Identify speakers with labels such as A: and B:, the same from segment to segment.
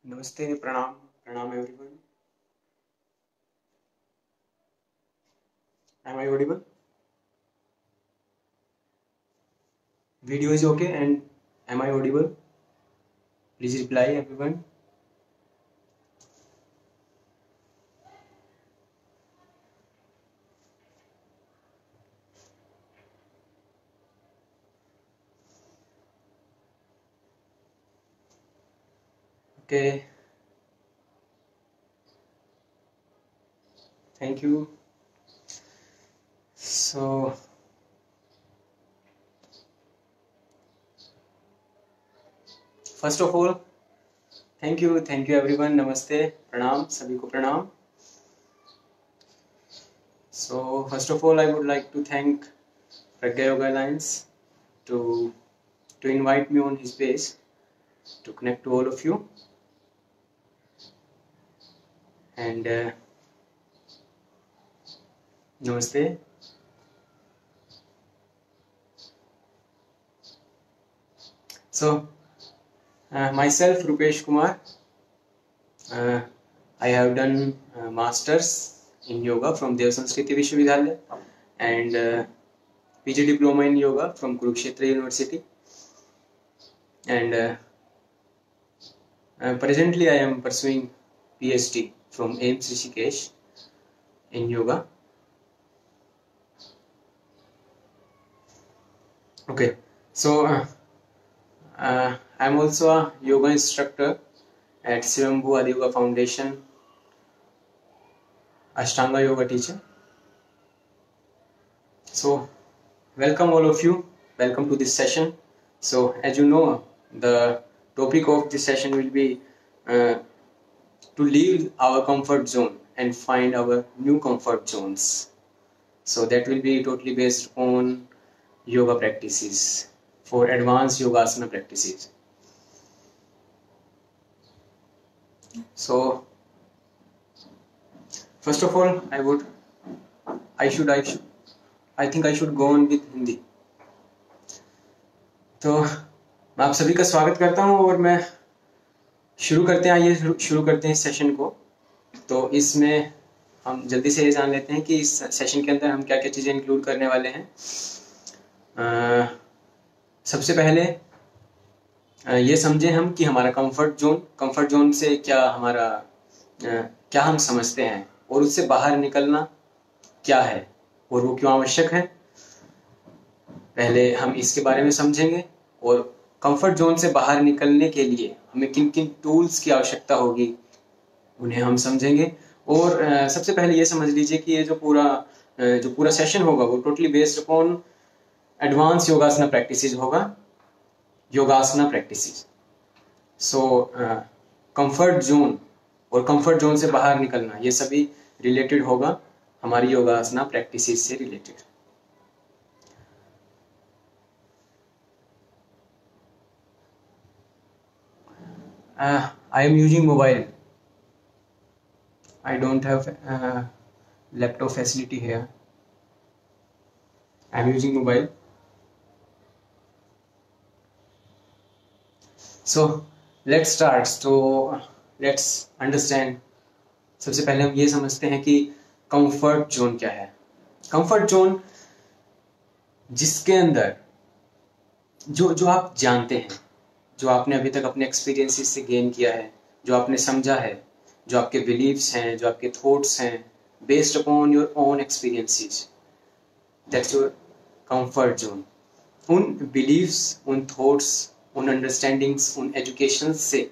A: नमस्ते, प्रणाम, प्रणाम everyone. Am I audible? Video is okay and am I audible? Please reply everyone. Okay, thank you. So, first of all, thank you everyone. Namaste, pranam, सभी को प्रणाम. So, first of all, I would like to thank Pragya Yoga Alliance to invite me on his page to connect to all of you. And Namaste. So, myself, Rupesh Kumar. I have done masters in yoga from Dev Sanskriti Vishwavidyalaya and PG diploma in yoga from Kurukshetra University. And presently I am pursuing PhD from AIMS Rishikesh in yoga. Okay, so I am also a yoga instructor at Swayambhu Adi Yoga Foundation, Ashtanga yoga teacher. So welcome all of you, welcome to this session. So as you know, the topic of this session will be to leave our comfort zone and find our new comfort zones. So that will be totally based on yoga practices for advanced yogasana practices. So first of all, I think I should go on with Hindi. तो मैं आप सभी का स्वागत करता हूँ और मैं शुरू करते हैं. आइए शुरू करते हैं इस सेशन को. तो इसमें हम जल्दी से ये जान लेते हैं कि इस सेशन के अंदर हम क्या क्या चीज़ें इंक्लूड करने वाले हैं. सबसे पहले ये समझें हम कि हमारा कंफर्ट जोन से क्या हम समझते हैं और उससे बाहर निकलना क्या है और वो क्यों आवश्यक है. पहले हम इसके बारे में समझेंगे और कंफर्ट जोन से बाहर निकलने के लिए हमें किन किन टूल्स की आवश्यकता होगी उन्हें हम समझेंगे. और सबसे पहले ये समझ लीजिए कि ये जो पूरा सेशन होगा वो totally based upon advance योगासना practices होगा. योगासना प्रैक्टिसेस. सो कंफर्ट जोन और कंफर्ट जोन से बाहर निकलना ये सभी रिलेटेड होगा हमारी योगासना प्रैक्टिसेस से related. I am using mobile. I don't have laptop facility here. I am using mobile. So let's start. So let's understand. सबसे पहले हम ये समझते हैं कि कंफर्ट जोन क्या है. कंफर्ट जोन जिसके अंदर जो आप जानते हैं, जो आपने अभी तक अपने एक्सपीरियंसेस से गेन किया है, जो आपने समझा है, जो आपके बिलीव्स हैं, जो आपके थॉट्स हैं, based upon your own experiences, that's your comfort zone. उन बिलीव्स, उन थॉट्स, उन अंडरस्टैंडिंग्स, उन एजुकेशन से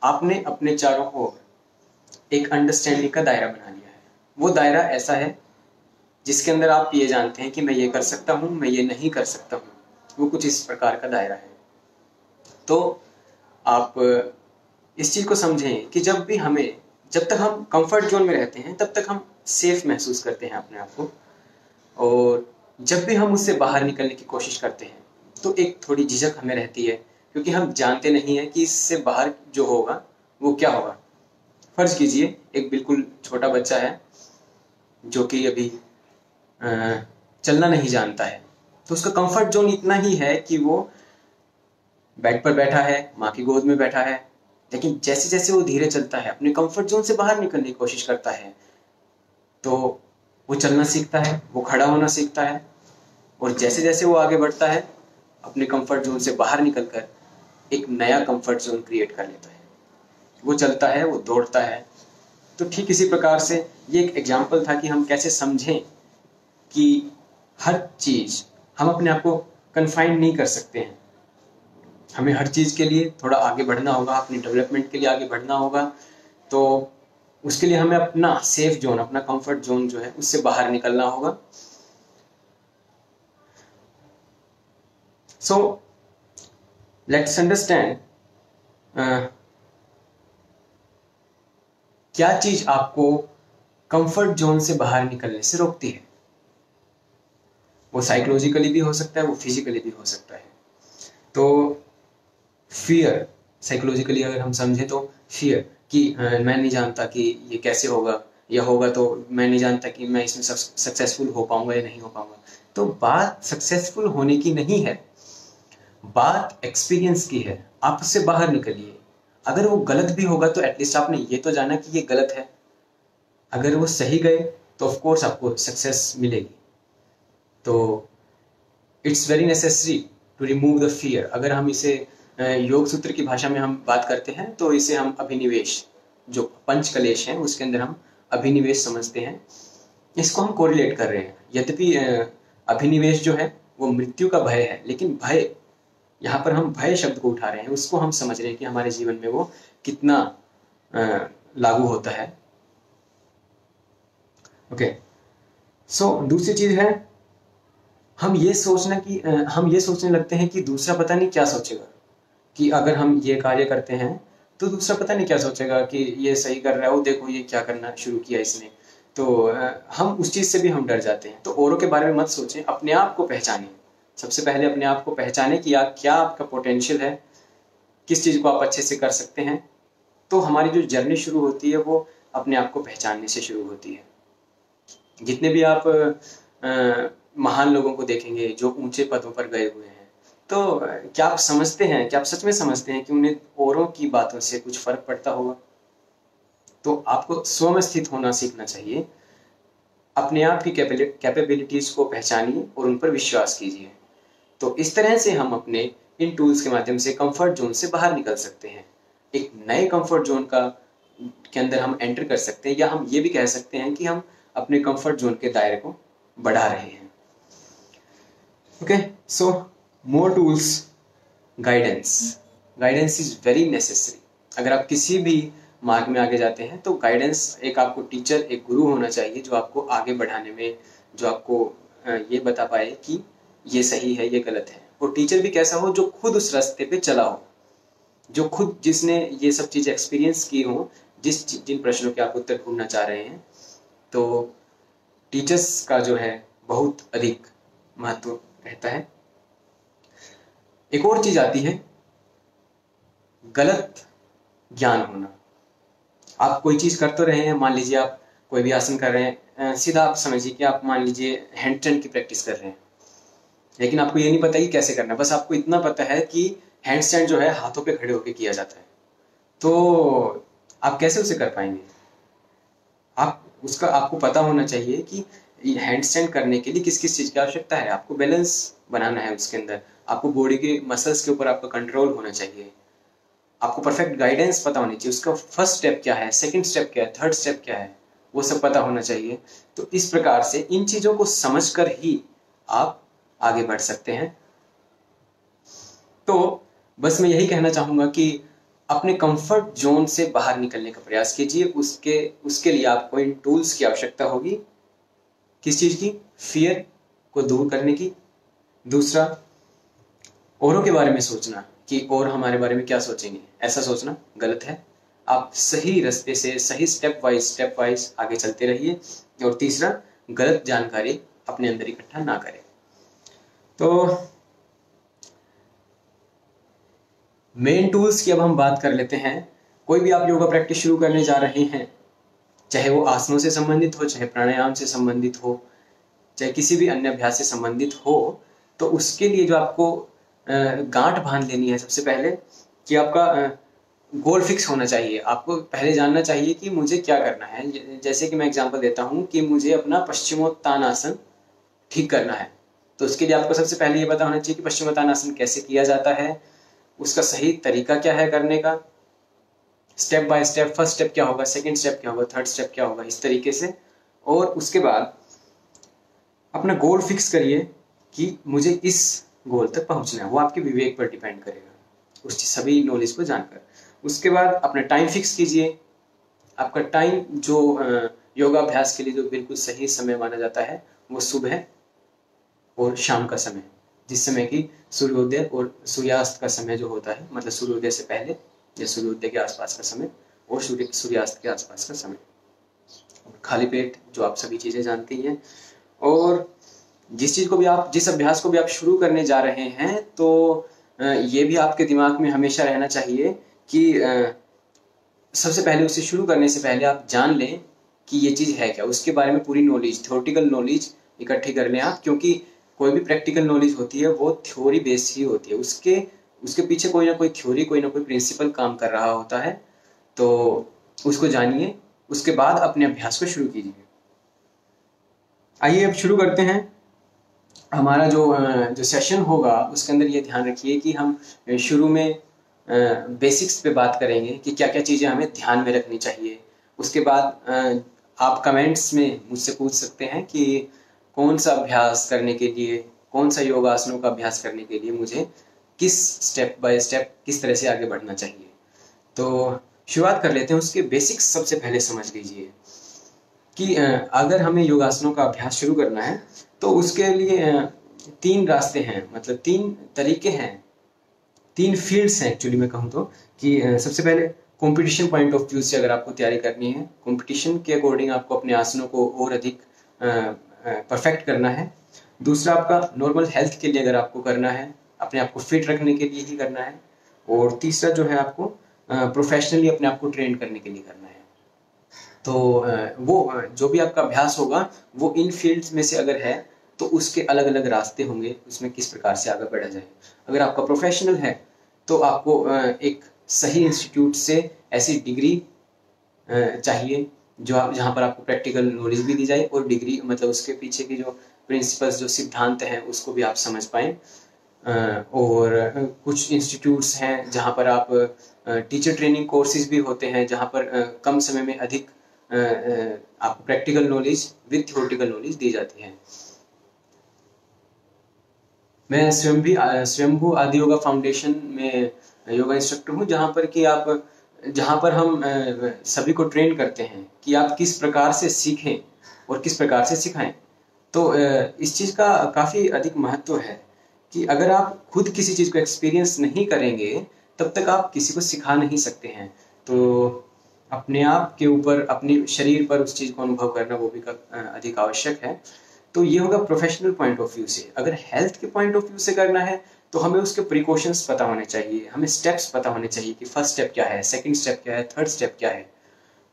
A: आपने अपने चारों ओर एक अंडरस्टैंडिंग का दायरा बना लिया है. वो दायरा ऐसा है जिसके अंदर आप ये जानते हैं कि मैं ये कर सकता हूँ, मैं ये नहीं कर सकता हूँ. वो कुछ इस प्रकार का दायरा है. तो आप इस चीज़ को समझें कि जब तक हम कंफर्ट जोन में रहते हैं तब तक हम सेफ महसूस करते हैं अपने आप को. और जब भी हम उससे बाहर निकलने की कोशिश करते हैं तो एक थोड़ी झिझक हमें रहती है, क्योंकि हम जानते नहीं हैं कि इससे बाहर जो होगा वो क्या होगा. फर्ज कीजिए एक बिल्कुल छोटा बच्चा है जो कि अभी चलना नहीं जानता है, तो उसका कंफर्ट जोन इतना ही है कि वो बेड पर बैठा है, माँ की गोद में बैठा है, लेकिन जैसे जैसे वो धीरे चलता है, अपने कंफर्ट जोन से बाहर निकलने की कोशिश करता है, तो वो चलना सीखता है, वो खड़ा होना सीखता है, और जैसे जैसे वो आगे बढ़ता है अपने कंफर्ट जोन से बाहर निकलकर एक नया कंफर्ट जोन क्रिएट कर लेता है। वो चलता है, वो दौड़ता है। तो ठीक इसी प्रकार से ये एक एग्जाम्पल था कि हम कैसे समझें कि हर चीज हम अपने आप को कन्फाइंड नहीं कर सकते हैं। हमें हर चीज के लिए थोड़ा आगे बढ़ना होगा, अपनी डेवलपमेंट के लिए आगे बढ़ना होगा। तो उसके लिए हमें अपना सेफ जोन, अपना कंफर्ट जोन जो है उससे बाहर निकलना होगा। सो लेट्स अंडरस्टैंड क्या चीज आपको कंफर्ट जोन से बाहर निकलने से रोकती है। वो साइकोलॉजिकली भी हो सकता है, वो फिजिकली भी हो सकता है। तो फियर, साइकोलॉजिकली अगर हम समझे तो फियर कि मैं नहीं जानता कि ये कैसे होगा, या होगा तो मैं नहीं जानता कि मैं इसमें सक्सेसफुल हो पाऊंगा या नहीं हो पाऊंगा। तो बात सक्सेसफुल होने की नहीं है, बात एक्सपीरियंस की है। आप उससे बाहर निकलिए। अगर वो गलत भी होगा तो एटलीस्ट आपने ये तो जाना कि ये गलत है। अगर वो सही गए तो ऑफ कोर्स आपको सक्सेस मिलेगी। तो it's very necessary to remove the fear. अगर हम इसे योग सूत्र की भाषा में हम बात करते हैं तो इसे हम अभिनिवेश, जो पंच कलेश है उसके अंदर हम अभिनिवेश समझते हैं। इसको हम कोरिलेट कर रहे हैं। यद्यपि अभिनिवेश जो है वो मृत्यु का भय है, लेकिन भय, यहाँ पर हम भय शब्द को उठा रहे हैं, उसको हम समझ रहे हैं कि हमारे जीवन में वो कितना लागू होता है। ओके, सो दूसरी चीज है हम ये सोचने लगते हैं कि दूसरा पता नहीं क्या सोचेगा, कि अगर हम ये कार्य करते हैं तो दूसरा पता नहीं क्या सोचेगा कि ये सही कर रहा है, वो देखो ये क्या करना शुरू किया इसने। तो हम उस चीज से भी हम डर जाते हैं। तो औरों के बारे में मत सोचें, अपने आप को पहचानें। सबसे पहले अपने आप को पहचानें कि क्या आपका पोटेंशियल है, किस चीज को आप अच्छे से कर सकते हैं। तो हमारी जो जर्नी शुरू होती है वो अपने आप को पहचानने से शुरू होती है। जितने भी आप महान लोगों को देखेंगे जो ऊंचे पदों पर गए हुए हैं, तो क्या आप समझते हैं, क्या आप सच में समझते हैं कि उन्हें औरों की बातों से कुछ फर्क पड़ता होगा? तो आपको स्व में स्थित होना सीखना चाहिए। अपने आप की कैपेबिलिटीज को पहचानिए और उन पर विश्वास कीजिए। तो इस तरह से हम अपने इन टूल्स के माध्यम से कंफर्ट जोन से बाहर निकल सकते हैं। एक नए कंफर्ट जोन के अंदर हम एंटर कर सकते हैं, या हम ये भी कह सकते हैं कि हम अपने कंफर्ट जोन के दायरे को बढ़ा रहे हैं। Okay, so more tools, guidance is very necessary. अगर आप किसी भी मार्ग में आगे जाते हैं तो गाइडेंस, एक आपको टीचर, एक गुरु होना चाहिए जो आपको आगे बढ़ाने में, जो आपको ये बता पाए कि ये सही है, ये गलत है। और टीचर भी कैसा हो, जो खुद उस रास्ते पे चला हो, जो खुद, जिसने ये सब चीजें एक्सपीरियंस की हो, जिन प्रश्नों के आप उत्तर ढूंढना चाह रहे हैं। तो टीचर्स का जो है बहुत अधिक महत्व रहता है। एक और चीज आती है गलत ज्ञान होना। आप कोई चीज कर तो रहे हैं, मान लीजिए आप कोई भी आसन कर रहे हैं, सीधा आप समझिए कि आप मान लीजिए हैंडस्टैंड की प्रैक्टिस कर रहे हैं, लेकिन आपको ये नहीं पता कि कैसे करना है। बस आपको इतना पता है कि हैंडस्टैंड जो है हाथों पे खड़े होकर किया जाता है। तो आप कैसे उसे कर पाएंगे? आपको पता होना चाहिए कि हैंडस्टैंड करने के लिए किस किस चीज की आवश्यकता है। आपको बैलेंस बनाना है उसके अंदर, आपको बॉडी के मसल्स के ऊपर आपका कंट्रोल होना चाहिए, आपको परफेक्ट गाइडेंस पता होनी चाहिए। उसका फर्स्ट स्टेप क्या है, सेकंड स्टेप क्या है, थर्ड स्टेप क्या है, वो सब पता होना चाहिए। तो इस प्रकार से इन चीजों को समझकर ही आप आगे बढ़ सकते हैं। तो बस मैं यही कहना चाहूंगा कि अपने कंफर्ट जोन से बाहर निकलने का प्रयास कीजिए। उसके लिए आपको इन टूल्स की आवश्यकता होगी। किस चीज की? फियर को दूर करने की। दूसरा, औरों के बारे में सोचना कि और हमारे बारे में क्या सोचेंगे, ऐसा सोचना गलत है। आप सही रास्ते से, सही स्टेप वाइज आगे चलते रहिए। और तीसरा, गलत जानकारी अपने अंदर इकट्ठा ना करें। तो मेन टूल्स की अब हम बात कर लेते हैं। कोई भी आप योगा प्रैक्टिस शुरू करने जा रहे हैं, चाहे वो आसनों से संबंधित हो, चाहे प्राणायाम से संबंधित हो, चाहे किसी भी अन्य अभ्यास से संबंधित हो, तो उसके लिए जो आपको गांठ बांध लेनी है सबसे पहले, कि आपका गोल फिक्स होना चाहिए। आपको पहले जानना चाहिए कि मुझे क्या करना है। जैसे कि मैं एग्जांपल देता हूँ कि मुझे अपना पश्चिमोत्तानासन ठीक करना है, तो उसके लिए आपको सबसे पहले ये पता होना चाहिए कि पश्चिमोत्तानासन कैसे किया जाता है, उसका सही तरीका क्या है करने का, step by step, first step क्या होगा, सेकंड स्टेप क्या होगा, थर्ड स्टेप क्या होगा, इस तरीके से। और उसके बाद अपना गोल फिक्स करिए कि मुझे इस गोल तक पहुंचना है। वो आपके विवेक पर डिपेंड करेगा, उस सभी नॉलेज को जानकर। उसके बाद अपना टाइम फिक्स कीजिए। आपका टाइम जो योगाभ्यास के लिए जो बिल्कुल सही समय माना जाता है वो सुबह और शाम का समय, जिस समय की सूर्योदय और सूर्यास्त का समय जो होता है, मतलब सूर्योदय से पहले या सूर्योदय के आसपास का समय और सूर्यास्त के आसपास का समय। खाली पेट, जो आप सभी चीजें जानती हैं। और जिस चीज को भी आप, जिस अभ्यास को भी आप शुरू करने जा रहे हैं, तो ये भी आपके दिमाग में हमेशा रहना चाहिए कि सबसे पहले उसे शुरू करने से पहले आप जान लें कि ये चीज है क्या, उसके बारे में पूरी नॉलेज, थ्योरेटिकल नॉलेज इकट्ठी कर लें आप। क्योंकि कोई भी प्रैक्टिकल नॉलेज होती है वो थ्योरी बेस्ड ही होती है, उसके पीछे कोई ना कोई थ्योरी, कोई ना कोई प्रिंसिपल काम कर रहा होता है। तो उसको जानिए, उसके बाद अपने अभ्यास को शुरू कीजिए। आइए अब शुरू करते हैं। हमारा जो सेशन होगा उसके अंदर ये ध्यान रखिए कि हम शुरू में बेसिक्स पे बात करेंगे कि क्या क्या चीज़ें हमें ध्यान में रखनी चाहिए। उसके बाद आप कमेंट्स में मुझसे पूछ सकते हैं कि कौन सा अभ्यास करने के लिए, कौन सा योगासनों का अभ्यास करने के लिए मुझे किस स्टेप बाय स्टेप किस तरह से आगे बढ़ना चाहिए। तो शुरुआत कर लेते हैं। उसके बेसिक्स सबसे पहले समझ लीजिए कि अगर हमें योगासनों का अभ्यास शुरू करना है तो उसके लिए 3 रास्ते हैं, मतलब 3 तरीके हैं, 3 फील्ड्स हैं एक्चुअली मैं कहूँ तो। कि सबसे पहले कंपटीशन पॉइंट ऑफ व्यू से अगर आपको तैयारी करनी है, कंपटीशन के अकॉर्डिंग आपको अपने आसनों को और अधिक परफेक्ट करना है। दूसरा आपका नॉर्मल हेल्थ के लिए अगर आपको करना है, अपने आप को फिट रखने के लिए ही करना है। और तीसरा जो है आपको प्रोफेशनली अपने आप को ट्रेन करने के लिए करना है। तो वो जो भी आपका अभ्यास होगा वो इन फील्ड्स में से अगर है तो उसके अलग अलग रास्ते होंगे, उसमें किस प्रकार से आगे बढ़ा जाए। अगर आपका प्रोफेशनल है तो आपको एक सही इंस्टीट्यूट से ऐसी डिग्री चाहिए जो आप, जहाँ पर आपको प्रैक्टिकल नॉलेज भी दी जाए और डिग्री मतलब उसके पीछे की जो प्रिंसिपल्स, जो सिद्धांत हैं उसको भी आप समझ पाएँ। और कुछ इंस्टीट्यूट्स हैं जहाँ पर आप टीचर ट्रेनिंग कोर्सेज भी होते हैं, जहाँ पर कम समय में अधिक आपको practical knowledge with theoretical knowledge दी जाती है। मैं स्वयंभू आदि योगा फाउंडेशन में योगा इंस्ट्रक्टर हूँ, जहाँ पर हम सभी को ट्रेन करते हैं कि आप किस प्रकार से सीखें और किस प्रकार से सिखाएं। तो इस चीज़ का काफ़ी अधिक महत्व है कि अगर आप खुद किसी चीज़ को एक्सपीरियंस नहीं करेंगे तब तक आप किसी को सिखा नहीं सकते हैं। तो अपने आप के ऊपर, अपने शरीर पर उस चीज़ को अनुभव करना वो भी अधिक आवश्यक है। तो ये होगा प्रोफेशनल पॉइंट ऑफ व्यू से। अगर हेल्थ के पॉइंट ऑफ व्यू से करना है तो हमें उसके प्रिकॉशंस पता होने चाहिए, हमें स्टेप्स पता होने चाहिए कि फर्स्ट स्टेप क्या है, सेकंड स्टेप क्या है, थर्ड स्टेप क्या है,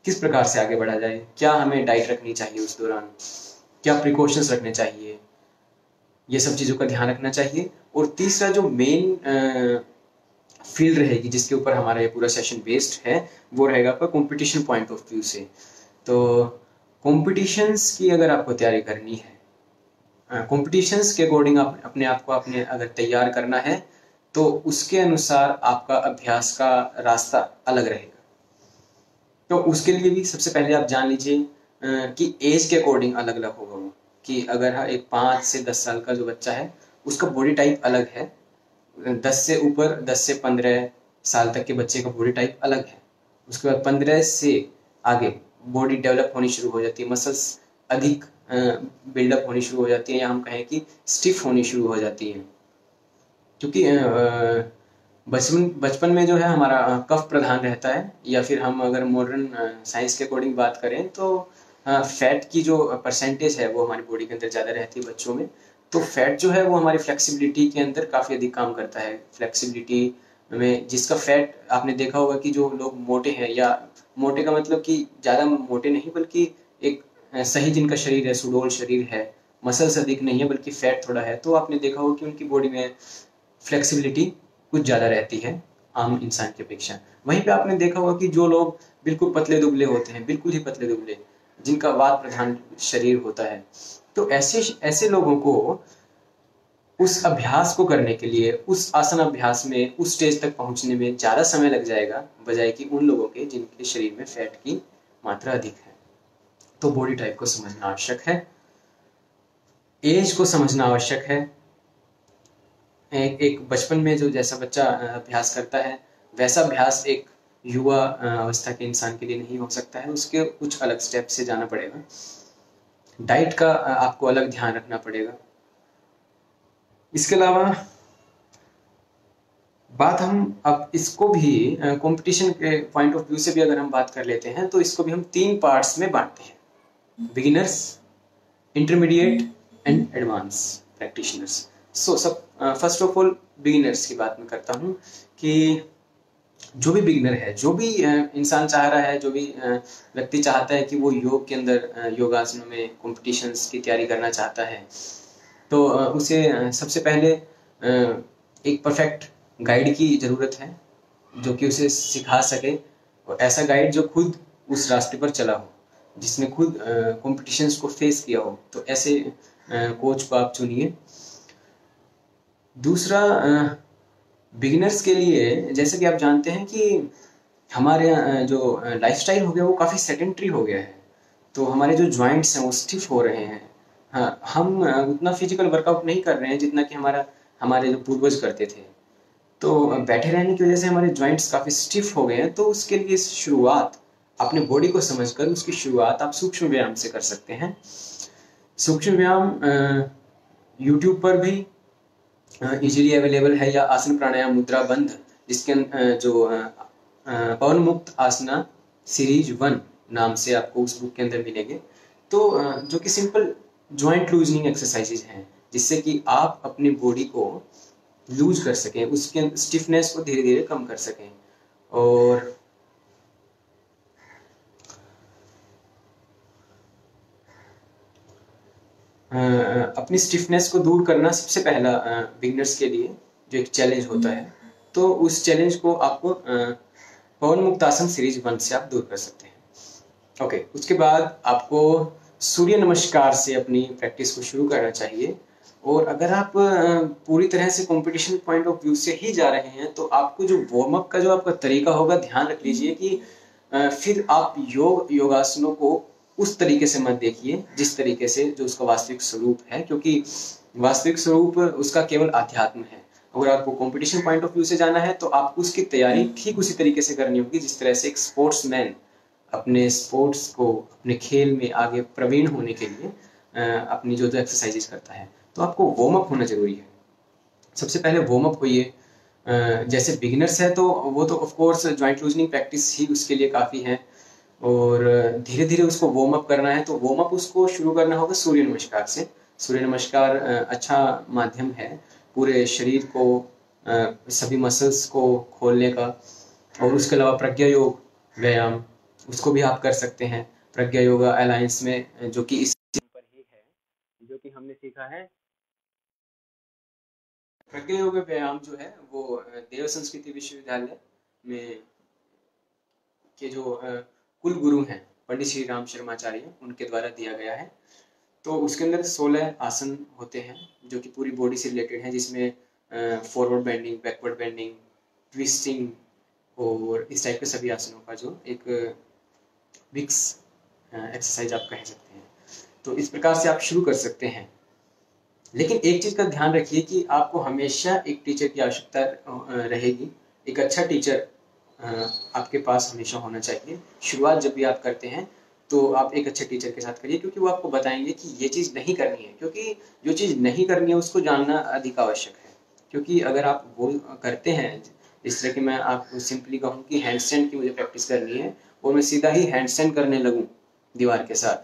A: किस प्रकार से आगे बढ़ा जाए, क्या हमें डाइट रखनी चाहिए उस दौरान, क्या प्रिकॉशंस रखने चाहिए, ये सब चीज़ों का ध्यान रखना चाहिए। और तीसरा जो मेन फील्ड रहेगी जिसके ऊपर हमारा ये पूरा सेशन बेस्ड है वो रहेगा आपका कंपटीशन पॉइंट ऑफ व्यू से। तो कॉम्पिटिशन्स की अगर आपको तैयारी करनी है, कॉम्पिटिशन्स के अकॉर्डिंग आप अपने आप को अपने अगर तैयार करना है तो उसके अनुसार आपका अभ्यास का रास्ता अलग रहेगा। तो उसके लिए भी सबसे पहले आप जान लीजिए कि एज के अकॉर्डिंग अलग अलग होगा वो। कि अगर एक 5 से 10 साल का जो बच्चा है उसका बॉडी टाइप अलग है, 10 से ऊपर 10 से 15 साल तक के बच्चे का बॉडी टाइप अलग है। उसके बाद 15 से आगे बॉडी डेवलप होनी शुरू हो जाती है, मसल्स अधिक बिल्डअप होनी शुरू हो जाती है, या हम कहें कि स्टिफ होनी शुरू हो जाती है। क्योंकि बचपन में जो है हमारा कफ प्रधान रहता है, या फिर हम अगर मॉडर्न साइंस के अकॉर्डिंग बात करें तो फैट की जो परसेंटेज है वो हमारी बॉडी के अंदर ज़्यादा रहती है बच्चों में। तो फैट जो है वो हमारी फ्लेक्सिबिलिटी के अंदर काफ़ी अधिक काम करता है। फ्लेक्सिबिलिटी में जिसका फैट आपने देखा होगा कि जो लोग मोटे हैं, या मोटे का मतलब कि ज़्यादा मोटे नहीं बल्कि एक सही जिनका शरीर है, सुडौल शरीर है, मसल्स अधिक नहीं है बल्कि फैट थोड़ा है, तो आपने देखा होगा कि उनकी बॉडी में फ्लेक्सिबिलिटी कुछ ज़्यादा रहती है। आम इंसान की अपेक्षा। वहीं पे आपने देखा होगा कि जो लोग बिल्कुल पतले दुबले होते हैं, बिल्कुल ही पतले दुबले, जिनका वात प्रधान शरीर होता है, तो ऐसे ऐसे लोगों को उस अभ्यास को करने के लिए, उस आसन अभ्यास में उस स्टेज तक पहुंचने में ज़्यादा समय लग जाएगा बजाय कि उन लोगों के जिनके शरीर में फैट की मात्रा अधिक है। तो बॉडी टाइप को समझना आवश्यक है, एज को समझना आवश्यक है। एक बचपन में जो जैसा बच्चा अभ्यास करता है वैसा अभ्यास एक युवा अवस्था के इंसान के लिए नहीं हो सकता है, उसके कुछ अलग स्टेप से जाना पड़ेगा। डाइट का आपको अलग ध्यान रखना पड़ेगा। इसके अलावा बात हम अब इसको भी कंपटीशन के पॉइंट ऑफ व्यू से भी अगर हम बात कर लेते हैं तो इसको भी हम 3 पार्ट्स में बांटते हैं, beginners, intermediate and advance practitioners. So सब फर्स्ट ऑफ ऑल बिगिनर्स की बात मैं करता हूँ कि जो भी बिगिनर है, जो भी इंसान चाह रहा है, जो भी व्यक्ति चाहता है कि वो योग के अंदर योगासनों में कॉम्पिटिशन्स की तैयारी करना चाहता है, तो उसे सबसे पहले एक परफेक्ट गाइड की ज़रूरत है जो कि उसे सिखा सके, और ऐसा गाइड जो खुद उस रास्ते पर चला हो, जिसने खुद कॉम्पिटिशन्स को फेस किया हो, तो ऐसे कोच को आप चुनिए। दूसरा, बिगिनर्स के लिए जैसे कि आप जानते हैं कि हमारे जो लाइफस्टाइल हो गया वो काफ़ी सेडेंट्री हो गया है, तो हमारे जो जॉइंट्स हैं वो स्टिफ हो रहे हैं। हाँ, हम उतना फिजिकल वर्कआउट नहीं कर रहे हैं जितना कि हमारे जो पूर्वज करते थे, तो बैठे रहने की वजह से हमारे जॉइंट्स काफ़ी स्टिफ हो गए हैं। तो उसके लिए शुरुआत अपने बॉडी को समझकर उसकी शुरुआत आप सूक्ष्म व्यायाम से कर सकते हैं। सूक्ष्म व्यायाम यूट्यूब पर भी इजीली अवेलेबल है, या आसन प्राणायाम मुद्रा बंध, जिसके जो पवन मुक्त आसना सीरीज 1 नाम से आपको उस बुक के अंदर मिलेंगे, तो जो कि सिंपल जॉइंट लूजनिंग एक्सरसाइजेज हैं, जिससे कि आप अपनी बॉडी को लूज कर सकें, उसके स्टिफनेस को धीरे धीरे कम कर सकें। और अपनी स्टिफनेस को दूर करना सबसे पहला बिगनर्स के लिए जो एक चैलेंज होता है, तो उस चैलेंज को आपको पवन मुक्त आसन सीरीज 1 से आप दूर कर सकते हैं। ओके, उसके बाद आपको सूर्य नमस्कार से अपनी प्रैक्टिस को शुरू करना चाहिए। और अगर आप पूरी तरह से कंपटीशन पॉइंट ऑफ व्यू से ही जा रहे हैं, तो आपको जो वार्म अप का जो आपका तरीका होगा, ध्यान रख लीजिए कि फिर आप योगासनों को उस तरीके से मत देखिए जिस तरीके से जो उसका वास्तविक स्वरूप है, क्योंकि वास्तविक स्वरूप उसका केवल अध्यात्म है। अगर आपको कंपटीशन पॉइंट ऑफ व्यू से जाना है तो आपको उसकी तैयारी ठीक उसी तरीके से करनी होगी जिस तरह से एक स्पोर्ट्समैन अपने स्पोर्ट्स को, अपने खेल में आगे प्रवीण होने के लिए अपनी जो एक्सरसाइजेस करता है। तो आपको वार्म अप होना जरूरी है। सबसे पहले वार्म अप होइए। जैसे बिगिनर्स है तो वो तो of course joint loosening practice ही उसके लिए काफ़ी है, और धीरे धीरे उसको वार्म अप करना है, तो वार्म अप उसको शुरू करना होगा सूर्य नमस्कार से। सूर्य नमस्कार अच्छा माध्यम है पूरे शरीर को, सभी मसल्स को खोलने का। और उसके अलावा प्रज्ञा योग व्यायाम, उसको भी आप कर सकते हैं प्रज्ञा योगा अलायंस में, जो कि इस पर ही है, जो कि हमने सीखा है। प्रज्ञा योग व्यायाम जो है वो देव संस्कृति विश्वविद्यालय में के जो कुल गुरु हैं पंडित श्री राम शर्माचार्य, उनके द्वारा दिया गया है। तो उसके अंदर 16 आसन होते हैं जो कि पूरी बॉडी से रिलेटेड हैं, जिसमें forward bending, backward bending, twisting और इस टाइप के सभी आसनों का जो एक मिक्स एक्सरसाइज आप कह सकते हैं। तो इस प्रकार से आप शुरू कर सकते हैं। लेकिन एक चीज़ का ध्यान रखिए कि आपको हमेशा एक टीचर की आवश्यकता रहेगी। एक अच्छा टीचर आपके पास हमेशा होना चाहिए। शुरुआत जब भी आप करते हैं तो आप एक अच्छे टीचर के साथ करिए, क्योंकि वो आपको बताएंगे कि ये चीज़ नहीं करनी है, क्योंकि जो चीज़ नहीं करनी है उसको जानना अधिक आवश्यक है। क्योंकि अगर आप वो करते हैं, इस तरह कि मैं आपको सिंपली कहूँ कि हैंडस्टैंड की मुझे प्रैक्टिस करनी है और मैं सीधा ही हैंडस्टैंड करने लगूँ दीवार के साथ,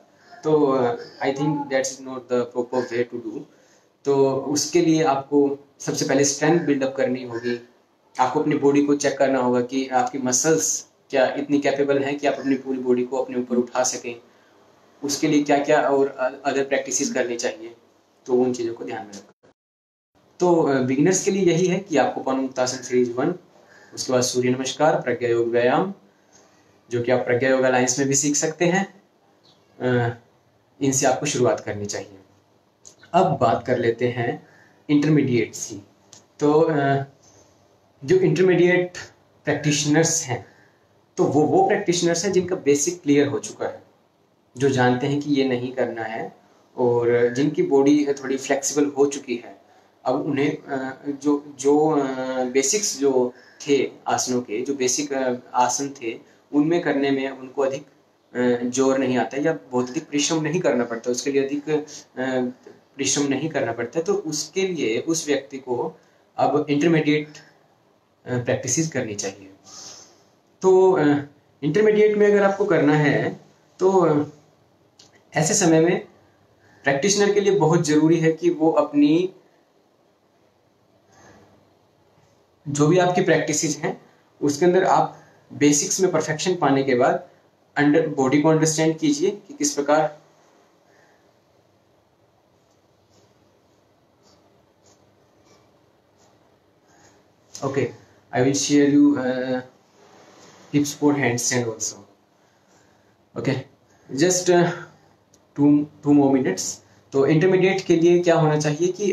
A: तो I think that's not the proper way to do. तो उसके लिए आपको सबसे पहले स्ट्रेंथ बिल्डअप करनी होगी। आपको अपनी बॉडी को चेक करना होगा कि आपकी मसल्स क्या इतनी कैपेबल हैं कि आप अपनी पूरी बॉडी को अपने ऊपर उठा सकें। उसके लिए क्या क्या और अदर प्रैक्टिसेस करनी चाहिए, तो उन चीज़ों को ध्यान में रखें। तो बिगिनर्स के लिए यही है कि आपको पवन मुक्तासन सीरीज 1 उसके बाद सूर्य नमस्कार, प्रज्ञा योग व्यायाम, जो कि आप प्रज्ञा योग अलायंस में भी सीख सकते हैं। इनसे आपको शुरुआत करनी चाहिए। अब बात कर लेते हैं इंटरमीडिएट्स की। तो जो इंटरमीडिएट प्रैक्टिशनर्स हैं, तो वो प्रैक्टिशनर्स हैं जिनका बेसिक क्लियर हो चुका है, जो जानते हैं कि ये नहीं करना है और जिनकी बॉडी थोड़ी फ्लेक्सिबल हो चुकी है। अब उन्हें जो बेसिक्स जो थे आसनों के, जो बेसिक आसन थे, उनमें करने में उनको अधिक जोर नहीं आता या बहुत अधिक परिश्रम नहीं करना पड़ता, उसके लिए अधिक परिश्रम नहीं करना पड़ता। तो उसके लिए उस व्यक्ति को अब इंटरमीडिएट प्रैक्टिसेस करनी चाहिए। तो इंटरमीडिएट में अगर आपको करना है तो ऐसे समय में प्रैक्टिशनर के लिए बहुत ज़रूरी है कि वो अपनी जो भी आपकी प्रैक्टिसेस हैं उसके अंदर आप बेसिक्स में परफेक्शन पाने के बाद अंडर बॉडी को अंडरस्टैंड कीजिए कि किस प्रकार okay, I will share you tips for handstand also. Okay, just two more minutes. तो इंटरमीडिएट के लिए क्या होना चाहिए कि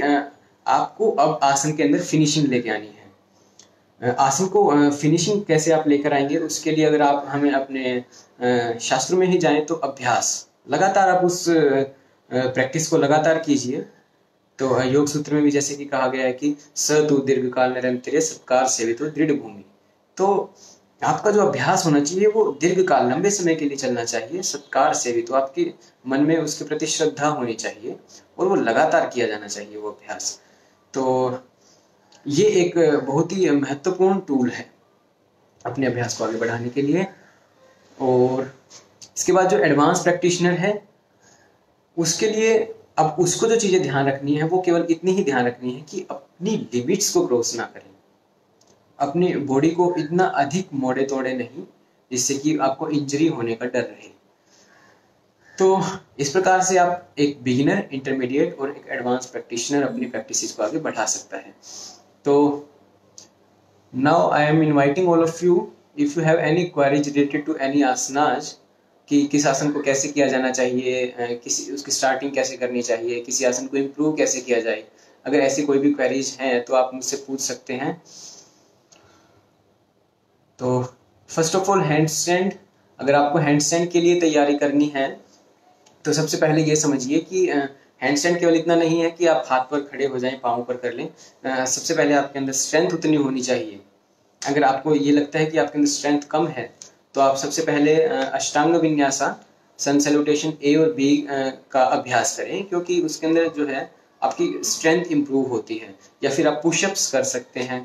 A: आपको अब आसन के अंदर फिनिशिंग लेके आनी है। आसन को फिनिशिंग कैसे आप लेकर आएंगे, उसके लिए अगर आप हमें अपने शास्त्रों में ही जाएं तो अभ्यास लगातार आप उस प्रैक्टिस को लगातार कीजिए। तो योग सूत्र में भी जैसे कि कहा गया है कि स तु दीर्घकाल निरंतर सत्कार सेवितो दृढ़ भूमि। तो आपका जो अभ्यास होना चाहिए वो दीर्घकाल लंबे समय के लिए चलना चाहिए। सत्कार सेवितो, आपके मन में उसके प्रति श्रद्धा होनी चाहिए और वो लगातार किया जाना चाहिए वो अभ्यास। तो ये एक बहुत ही महत्वपूर्ण टूल है अपने अभ्यास को आगे बढ़ाने के लिए। और इसके बाद जो एडवांस प्रैक्टिशनर है उसके लिए अब उसको जो चीज़ें ध्यान रखनी है वो केवल इतनी ही ध्यान रखनी है कि अपनी लिमिट्स को क्रॉस ना करें, अपनी बॉडी को इतना अधिक मोड़े तोड़े नहीं जिससे कि आपको इंजरी होने का डर रहे। तो इस प्रकार से आप एक बिगिनर, इंटरमीडिएट और एक एडवांस प्रैक्टिशनर अपनी प्रैक्टिसेस को आगे बढ़ा सकता है। तो now I am inviting all of you, if you have any queries related to any asanas, कि किस आसन को कैसे किया जाना चाहिए, किसी उसकी स्टार्टिंग कैसे करनी चाहिए, किसी आसन को इम्प्रूव कैसे किया जाए, अगर ऐसी कोई भी क्वेरीज हैं तो आप मुझसे पूछ सकते हैं। तो फर्स्ट ऑफ ऑल हैंडस्टैंड, अगर आपको हैंडस्टैंड के लिए तैयारी करनी है तो सबसे पहले ये समझिए कि हैंडस्टैंड केवल इतना नहीं है कि आप हाथ पर खड़े हो जाएं, पाँव पर कर लें। सबसे पहले आपके अंदर स्ट्रेंथ उतनी होनी चाहिए। अगर आपको ये लगता है कि आपके अंदर स्ट्रेंथ कम है तो आप सबसे पहले अष्टांग विन्यासा, सन सैल्यूटेशन ए और बी का अभ्यास करें, क्योंकि उसके अंदर जो है आपकी स्ट्रेंथ इंप्रूव होती है। या फिर आप पुशअप्स कर सकते हैं,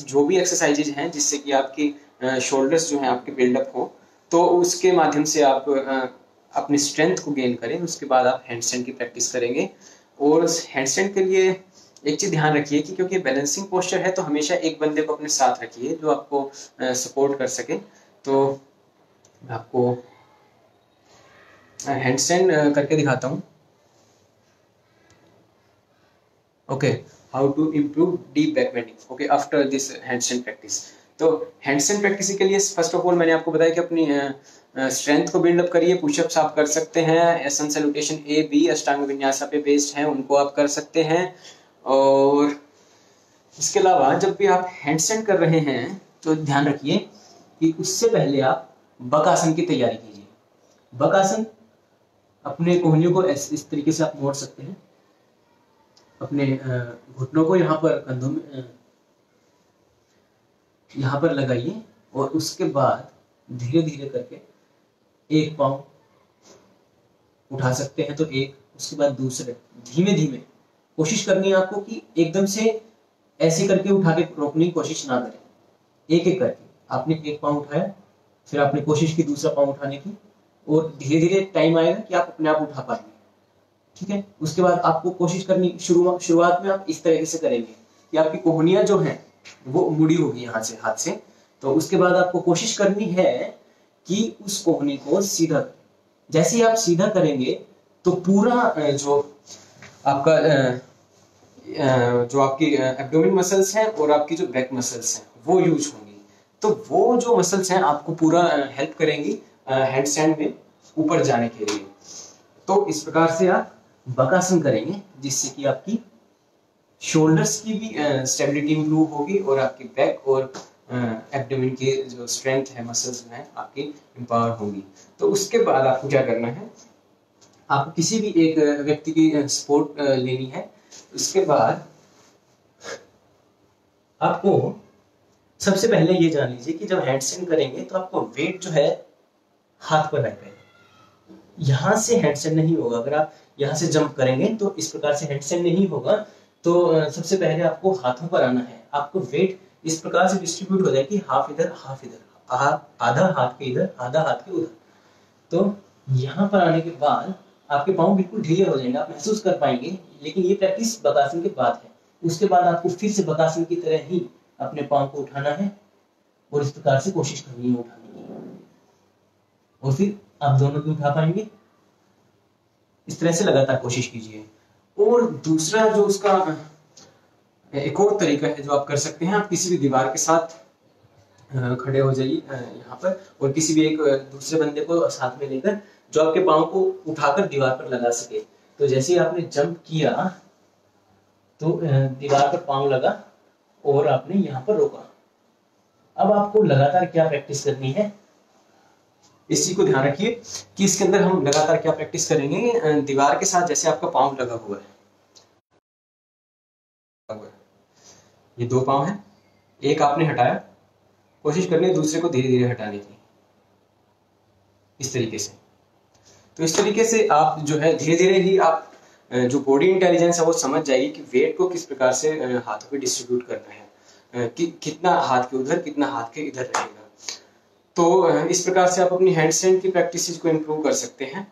A: जो भी एक्सरसाइजेज हैं जिससे कि आपकी शोल्डर्स जो हैं आपके बिल्डअप हो, तो उसके माध्यम से आप अपनी स्ट्रेंथ को गेन करें। उसके बाद आप हैंडस्टैंड की प्रैक्टिस करेंगे। और हैंडस्टैंड के लिए एक चीज ध्यान रखिए कि क्योंकि बैलेंसिंग पोस्चर है तो हमेशा एक बंदे को अपने साथ रखिए जो आपको सपोर्ट कर सके। तो मैं आपको हैंडस्टैंड करके दिखाता हूँ। Okay, how to improve deep back bending. Okay, after this handstand practice. तो हैंडस्टैंड प्रैक्टिस के लिए फर्स्ट ऑफ ऑल मैंने आपको बताया कि अपनी स्ट्रेंथ को बिल्डअप करिए। पुशअप्स आप कर सकते हैं, सन सैल्यूटेशन ए बी अष्टांग विन्यासा पे बेस्ड हैं, उनको आप कर सकते हैं। और इसके अलावा जब भी आप हैंडस्टैंड कर रहे हैं तो ध्यान रखिए कि उससे पहले आप बकासन की तैयारी कीजिए। बकासन, अपने कोहनियों को इस तरीके से आप मोड़ सकते हैं, अपने घुटनों को यहाँ पर कंधों में यहाँ पर लगाइए और उसके बाद धीरे धीरे करके एक पाँव उठा सकते हैं तो एक, उसके बाद दूसरे, धीमे धीमे कोशिश करनी है आपको कि एकदम से ऐसे करके उठा के रोकने की कोशिश ना करें। एक एक करके आपने एक पाँव उठाया, फिर आपने कोशिश की दूसरा पाँव उठाने की, और धीरे धीरे टाइम आएगा कि आप अपने आप उठा पाएंगे। ठीक है, उसके बाद आपको कोशिश करनी, शुरुआत में आप इस तरीके से करेंगे कि आपकी कोहनियां जो हैं वो मुड़ी होगी यहाँ से, हाथ से। तो उसके बाद आपको कोशिश करनी है कि उस कोहनी को सीधा करें। जैसे ही आप सीधा करेंगे तो पूरा जो आपका जो आपकी एब्डोमेन मसल्स हैं और आपकी जो बैक मसल्स हैं वो यूज होंगी। तो वो जो मसल्स हैं आपको पूरा हेल्प करेंगी हैंडस्टैंड में ऊपर जाने के लिए। तो इस प्रकार से आप बकासन करेंगे जिससे कि आपकी शोल्डर्स की भी स्टेबिलिटी इंप्रूव होगी और आपकी बैक और एब्डोमेन की जो स्ट्रेंथ है मसल्स में आपकी एम्पावर होंगी। तो उसके बाद आपको क्या करना है, आपको किसी भी एक व्यक्ति की सपोर्ट लेनी है। उसके बाद आपको सबसे पहले ये जान लीजिए कि जब हैंडस्टैंड करेंगे तो आपको वेट जो है हाथ पर रखना है। यहां से हैंडस्टैंड नहीं होगा। अगर आप यहां से जंप करेंगे तो इस प्रकार से हैंडस्टैंड नहीं होगा। तो सबसे पहले आपको हाथों पर आना है। आपको वेट इस प्रकार से डिस्ट्रीब्यूट हो जाए कि हाफ इधर हाफ इधर, आधा हाथ के इधर आधा हाथ के उधर। तो यहाँ पर आने के बाद आपके पाँव बिल्कुल ढीले हो जाएंगे, आप महसूस कर पाएंगे। लेकिन ये प्रैक्टिस बकासन के बाद है। उसके बाद आपको फिर से बकासन की तरह ही अपने पाँव को उठाना है और इस प्रकार से कोशिश करनी है उठाने की, और फिर आप दोनों भी उठा पाएंगे। इस तरह से लगातार कोशिश कीजिए। और दूसरा जो उसका एक और तरीका है जो आप कर सकते हैं, आप किसी भी दीवार के साथ खड़े हो जाइए यहाँ पर, और किसी भी एक दूसरे बंदे को साथ में लेकर जो आपके पाँव को उठाकर दीवार पर लगा सके। तो जैसे ही आपने जंप किया तो दीवार पर पाँव लगा और आपने यहाँ पर रोका। अब आपको लगातार क्या प्रैक्टिस करनी है, इस चीज को ध्यान रखिए कि इसके अंदर हम लगातार क्या प्रैक्टिस करेंगे। दीवार के साथ जैसे आपका पाँव लगा हुआ है, ये दो पाँव है, एक आपने हटाया, कोशिश करनी है दूसरे को धीरे धीरे हटाने की, इस तरीके से। तो इस तरीके से आप जो है धीरे धीरे ही आप जो बॉडी इंटेलिजेंस है वो समझ जाएगी कि वेट को किस प्रकार से हाथों पे डिस्ट्रीब्यूट करना है, कि कितना हाथ के उधर कितना हाथ के इधर रहेगा। तो इस प्रकार से आप अपनी हैंडस्टैंड की प्रैक्टिस को इम्प्रूव कर सकते हैं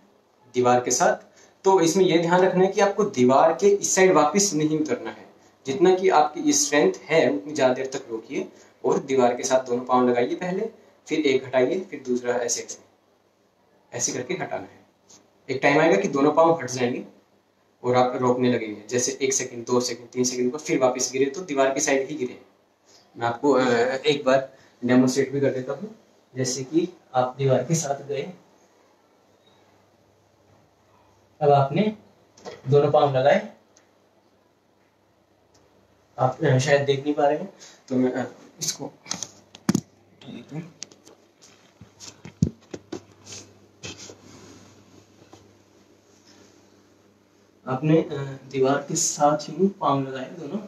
A: दीवार के साथ। तो इसमें यह ध्यान रखना है कि आपको दीवार के इस साइड वापस नहीं उतरना है। जितना कि आपकी स्ट्रेंथ है उतनी ज्यादा देर तक रोकिए और दीवार के साथ दोनों पाँव लगाइए पहले, फिर एक हटाइए, फिर दूसरा ऐसे ऐसे करके हटाना है। एक टाइम आएगा कि दोनों पाँव हट जाएंगे और आप रोकने लगेंगे, जैसे 1 सेकंड 2 सेकंड 3 सेकंड पर, फिर वापस गिरे तो दीवार की साइड ही गिरे। मैं आपको एक बार डेमोन्स्ट्रेट भी कर देता हूँ। जैसे कि आप दीवार के साथ गए, अब आपने दोनों पाँव लगाए, आप शायद देख नहीं पा रहे हैं तो मैं इसको आपने दीवार के साथ ही पाँव लगाए दोनों,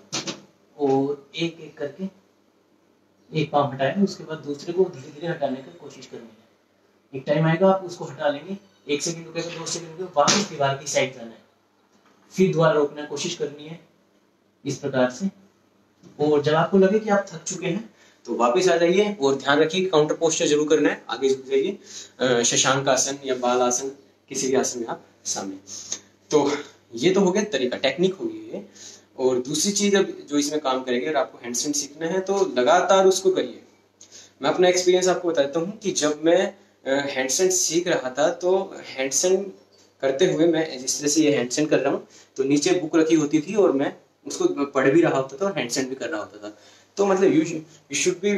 A: और एक एक करके एक पाँव हटाया, उसके बाद दूसरे को धीरे धीरे हटाने की कोशिश करनी है। एक टाइम आएगा आप उसको हटा लेंगे, 1 सेकंड रुकेगा, 2 सेकंड रुकेगा, वापस दीवार की साइड जाना है, फिर दोबारा रोकने की कोशिश करनी है इस प्रकार से। और जब आपको लगे कि आप थक चुके हैं तो वापस आ जाइए और ध्यान रखिए काउंटर पोस्चर जरूर करना है। आगे झुक जाइए, शशांक आसन या बाल आसन, किसी भी आसन में आप सामने। तो ये तो हो गया तरीका, टेक्निक होगी ये। और दूसरी चीज अब जो इसमें काम करेगी, अगर आपको हैंडस्टैंड सीखना है तो लगातार उसको करिए। मैं अपना एक्सपीरियंस आपको बताता हूँ कि जब मैं हैंडस्टैंड सीख रहा था तो हैंडस्टैंड करते हुए मैं जिस तरह से ये हैंडस्टैंड कर रहा हूँ तो नीचे बुक रखी होती थी और मैं उसको पढ़ भी रहा होता था और हैंडस्टैंड भी कर रहा होता था। तो मतलब you should be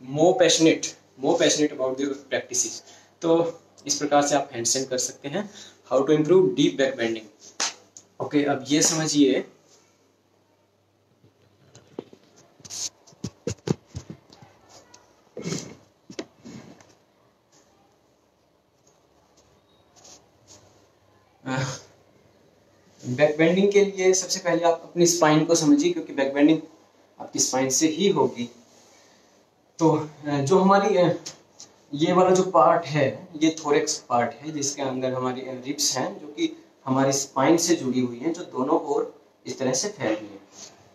A: more passionate about the practices. तो इस प्रकार से आप हैंडस्टैंड कर सकते हैं। How to improve deep back bending. Okay, अब ये समझिए बैक बेंडिंग के लिए सबसे पहले आप अपनी स्पाइन को समझिए, क्योंकि बैक बेंडिंग आपकी स्पाइन से ही होगी। तो जो हमारी ये वाला जो पार्ट है ये थोरेक्स पार्ट है, जिसके अंदर हमारी रिब्स हैं जो कि हमारी स्पाइन से जुड़ी हुई हैं, जो दोनों ओर इस तरह से फैल रही है।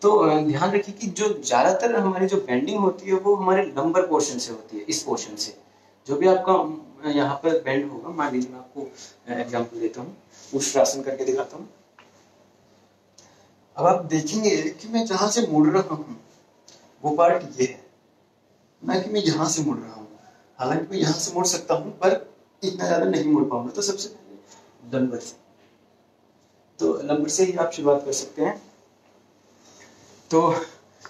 A: तो ध्यान रखिए कि जो ज्यादातर हमारी जो बेंडिंग होती है वो हमारे लंबर पोर्शन से होती है, इस पोर्शन से। जो भी आपका यहाँ पर बेंड होगा, मान लीजिए मैं आपको एग्जांपल देता हूँ, उष्ट्रासन करके दिखाता हूँ। अब आप देखेंगे कि मैं जहां से मुड़ रहा हूँ वो पार्ट ये है, ना कि मैं यहाँ से मुड़ रहा हूँ। हालांकि मैं यहाँ से मुड़ सकता हूँ पर इतना ज्यादा नहीं मुड़ पाऊंगा। तो सबसे पहले लंबर से, तो लंबर से ही आप शुरुआत कर सकते हैं। तो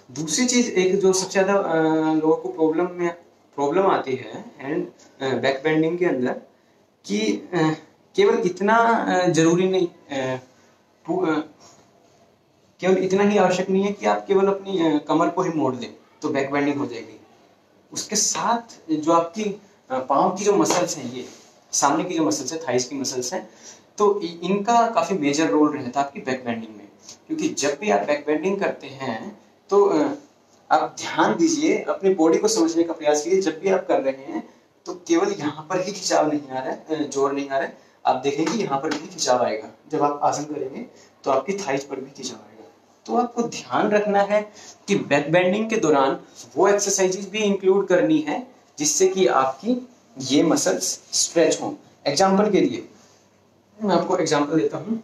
A: दूसरी चीज, एक जो सबसे ज्यादा लोगों को प्रॉब्लम आती है हैंड बैक बेंडिंग के अंदर, कि केवल इतना जरूरी नहीं, केवल इतना ही आवश्यक नहीं है कि आप केवल अपनी कमर को ही मोड़ दें तो बैक बेंडिंग हो जाएगी। उसके साथ जो आपकी पाँव की जो मसल्स हैं, ये सामने की जो मसल्स है, थाइस की मसल्स हैं, तो इनका काफी मेजर रोल रहता है आपकी बैक बेंडिंग में। क्योंकि जब भी आप बैक बेंडिंग करते हैं तो आप ध्यान दीजिए, अपनी बॉडी को समझने का प्रयास कीजिए। जब भी आप कर रहे हैं तो केवल यहाँ पर ही खिंचाव नहीं आ रहा है, जोर नहीं आ रहा है, आप देखेंगे यहाँ पर भी खिंचाव आएगा। जब आप आसन करेंगे तो आपकी थाइस पर भी खिंचाव आएगा। तो आपको ध्यान रखना है कि बैक बेंडिंग के दौरान वो एक्सरसाइजेज भी इंक्लूड करनी है जिससे कि आपकी ये मसल्स स्ट्रेच हों। एग्जाम्पल के लिए मैं आपको एग्जाम्पल देता हूँ।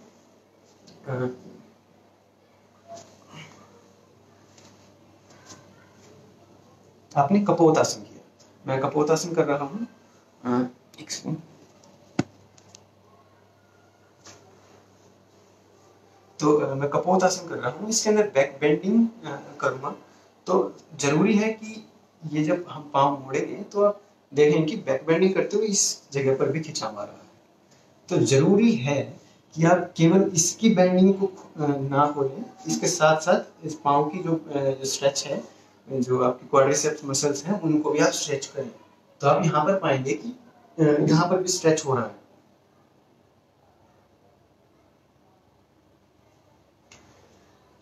A: आपने कपोतासन किया, मैं कपोतासन कर रहा हूँ, एक सेकंड। तो मैं कपोतासन कर रहा हूँ, इसके अंदर बैक बेंडिंग करूँगा। तो जरूरी है कि ये जब हम पाँव मोड़ेंगे तो आप देखें कि बैक बेंडिंग करते हुए इस जगह पर भी खिंचाव आ रहा है। तो जरूरी है कि आप केवल इसकी बेंडिंग को ना खोलें, इसके साथ साथ इस पाँव की जो स्ट्रेच है, जो आपकी क्वाड्रिसेप्स मसल्स हैं, उनको भी आप स्ट्रेच करें। तो आप यहाँ पर पाएंगे कि यहाँ पर भी स्ट्रेच हो रहा है।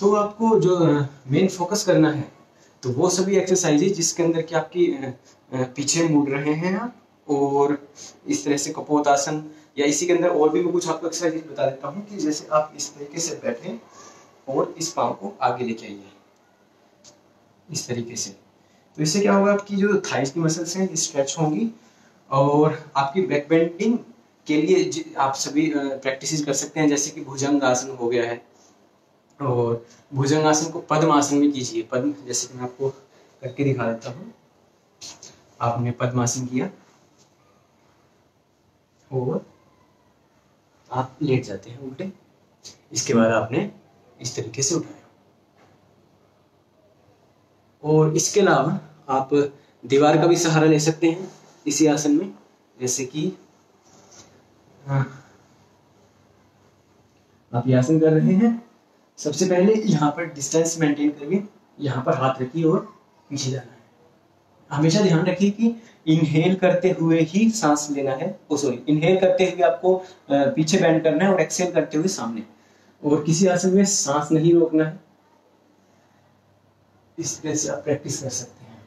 A: तो आपको जो मेन फोकस करना है तो वो सभी एक्सरसाइजेज जिसके अंदर कि आपकी पीछे मुड़ रहे हैं आप, और इस तरह से कपोतासन, या इसी के अंदर और भी मैं कुछ आपको एक्सरसाइजेज बता देता हूँ कि जैसे आप इस तरीके से बैठें और इस पाँव को आगे लेके आइए इस तरीके से। तो इससे क्या होगा, आपकी जो थाइस की मसल्स हैं स्ट्रेच होंगी, और आपकी बैक बेंडिंग के लिए आप सभी प्रैक्टिसेस कर सकते हैं, जैसे कि भुजंग आसन हो गया है, और भुजंग आसन को पद्म आसन में कीजिए। पद्म, जैसे कि मैं आपको करके दिखा देता हूँ। आपने पद्मासन किया और आप लेट जाते हैं उल्टे, इसके बाद आपने इस तरीके से उठाया। और इसके अलावा आप दीवार का भी सहारा ले सकते हैं इसी आसन में, जैसे कि आप ये आसन कर रहे हैं। सबसे पहले यहाँ पर डिस्टेंस मेंटेन करिए, यहाँ पर हाथ रखिए और पीछे जाना है। हमेशा ध्यान रखिए कि इनहेल करते हुए ही सांस लेना है, इनहेल करते हुए आपको पीछे बेंड करना है और एक्सहेल करते हुए सामने। और किसी आसन में सांस नहीं रोकना है। इस तरह से आप प्रैक्टिस कर सकते हैं।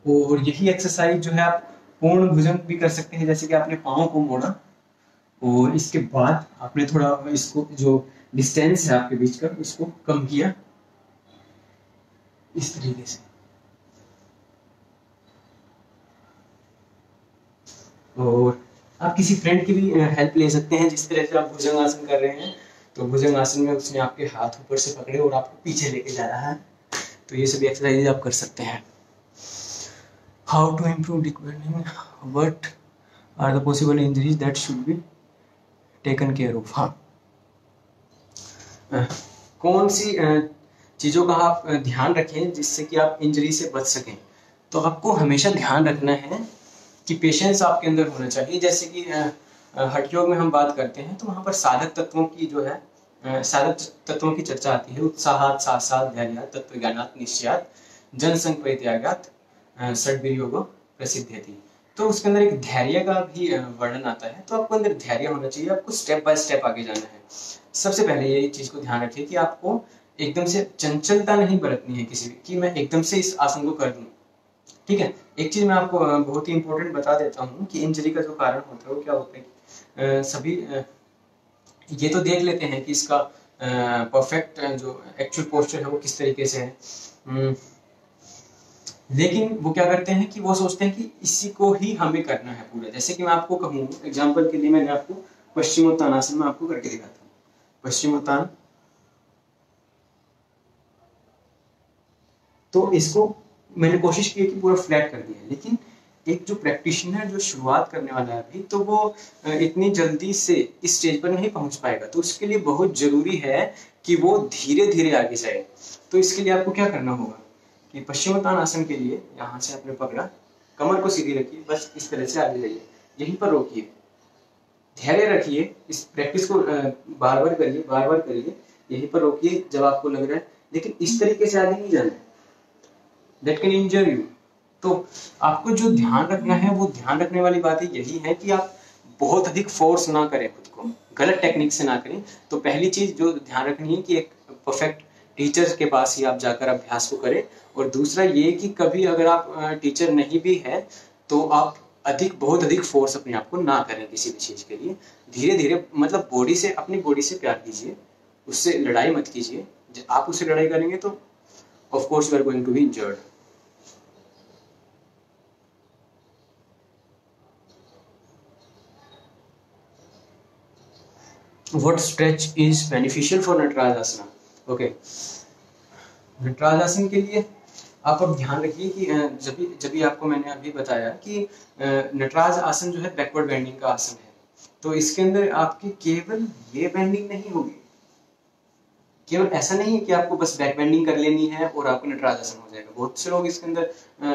A: और यही एक्सरसाइज जो है आप पूर्ण भुजंग भी कर सकते हैं, जैसे कि आपने पाँव को मोड़ा और इसके बाद आपने थोड़ा इसको, जो डिस्टेंस है आपके बीच का, उसको कम किया इस तरीके से। और आप किसी फ्रेंड की भी हेल्प ले सकते हैं। जिस तरह से आप भुजंग आसन कर रहे हैं, तो भुजंग आसन में उसने आपके हाथ ऊपर से पकड़े और आपको पीछे लेके जा रहा है। तो ये सभी एक्सरसाइज आप कर सकते हैं। हाउ टू इम्प्रूव डिक्वेलिंग, what are the possible injuries that should be taken care of. हाँ, कौन सी चीज़ों का आप ध्यान रखें जिससे कि आप इंजरी से बच सकें। तो आपको हमेशा ध्यान रखना है कि पेशेंस आपके अंदर होना चाहिए। जैसे कि हठ योग में हम बात करते हैं तो वहाँ पर साधक तत्वों की जो है साधक तत्वों की चर्चा आती है। उत्साहात, साहसात, धैर्यात, तत्वज्ञानात, निश्चयात, जनसंग परित्यागात, षड्वीर्योगो प्रसिद्धेति। तो उसके अंदर एक धैर्य का भी वर्णन आता है। तो आपको अंदर धैर्य होना चाहिए, आपको स्टेप बाय स्टेप आगे जाना है। सबसे पहले ये चीज को ध्यान रखिए कि आपको एकदम से चंचलता नहीं बरतनी है किसी भी, कि मैं एकदम से इस आसन को कर दूं। ठीक है, एक चीज मैं आपको बहुत ही इंपॉर्टेंट बता देता हूँ कि इंजरी का जो कारण होता है वो क्या होता है। सभी ये तो देख लेते हैं कि इसका परफेक्ट जो एक्चुअल पोस्चर है वो किस तरीके से है, लेकिन वो क्या करते हैं कि वो सोचते हैं कि इसी को ही हमें करना है पूरा। जैसे कि मैं आपको कहूँ, एग्जाम्पल के लिए मैंने आपको पश्चिमोत्तानासन में आपको करके दिखाता हूँ। पश्चिमोत्तान, तो इसको मैंने कोशिश की कि पूरा फ्लैट कर दिया, लेकिन एक जो प्रैक्टिशनर जो शुरुआत करने वाला है अभी, तो वो इतनी जल्दी से इस स्टेज पर नहीं पहुंच पाएगा। तो उसके लिए बहुत जरूरी है कि वो धीरे धीरे आगे जाए। तो इसके लिए आपको क्या करना होगा कि पश्चिमोत्तानासन के लिए यहाँ से आपने पकड़ा, कमर को सीधी रखिए, बस इस तरह से आगे जाइए, यहीं पर रोकिए, धैर्य रखिए, इस प्रैक्टिस को बार बार करिए, बार बार करिए, यहीं पर रोकिए जब आपको लग रहा है, लेकिन इस तरीके से आगे नहीं जाना है, दैट कैन इंजर यू। तो आपको जो ध्यान रखना है, वो ध्यान रखने वाली बात यही है कि आप बहुत अधिक फोर्स ना करें खुद को, गलत टेक्निक से ना करें। तो पहली चीज जो ध्यान रखनी है कि एक परफेक्ट टीचर के पास ही आप जाकर अभ्यास को करें। और दूसरा ये कि कभी अगर आप टीचर नहीं भी है तो आप बहुत अधिक फोर्स अपने आप को ना करें किसी भी चीज के लिए। धीरे धीरे मतलब बॉडी से, अपनी बॉडी से प्यार कीजिए, उससे लड़ाई मत कीजिए। जब आप उससे लड़ाई करेंगे तो of course you are going to be injured. What stretch is beneficial for Natraj asana? Okay, Natraj आसन के लिए आप अब ध्यान रखिए कि जब भी आपको मैंने अभी बताया कि नटराज आसन जो है बैकवर्ड बेंडिंग का आसन है, तो इसके अंदर आपकी केवल ये बेंडिंग नहीं होगी। केवल ऐसा नहीं है कि आपको बस बैक बेंडिंग कर लेनी है और आपको नटराज आसन हो जाएगा। बहुत से लोग इसके अंदर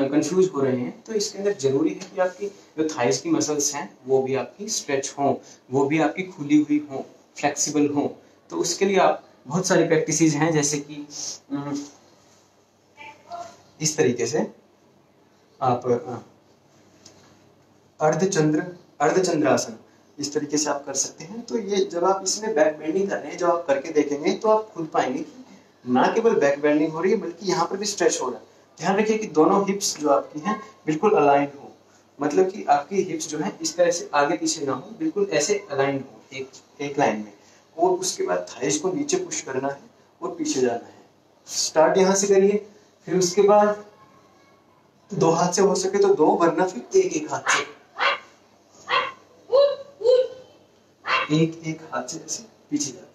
A: कंफ्यूज हो रहे हैं। तो इसके अंदर जरूरी है कि आपकी जो थाइस की मसल्स हैं वो भी आपकी स्ट्रेच हों, वो भी आपकी खुली हुई हों, फ्लेक्सिबल हो। तो उसके लिए आप बहुत सारी प्रैक्टिसेस हैं, जैसे कि इस तरीके से आप अर्धचंद्रासन इस तरीके से आप कर सकते हैं। तो ये जब आप इसमें बैक बेंडिंग कर रहे हैं, जब आप करके देखेंगे तो आप खुद पाएंगे कि ना केवल बैक बेंडिंग हो रही है बल्कि यहाँ पर भी स्ट्रेच हो रहा है। ध्यान रखिए कि दोनों हिप्स जो आपकी हैं बिल्कुल अलाइंड हो, मतलब कि आपकी हिप्स जो है इस तरह से आगे पीछे ना हो, बिल्कुल ऐसे अलाइंड हो एक लाइन में। और उसके बाद थाइस को नीचे पुश करना है और पीछे जाना है। स्टार्ट यहाँ से करिए, फिर उसके बाद दो हाथ से हो सके तो दो, वरना फिर एक हाथ से, एक हाथ से ऐसे पीछे जाना है,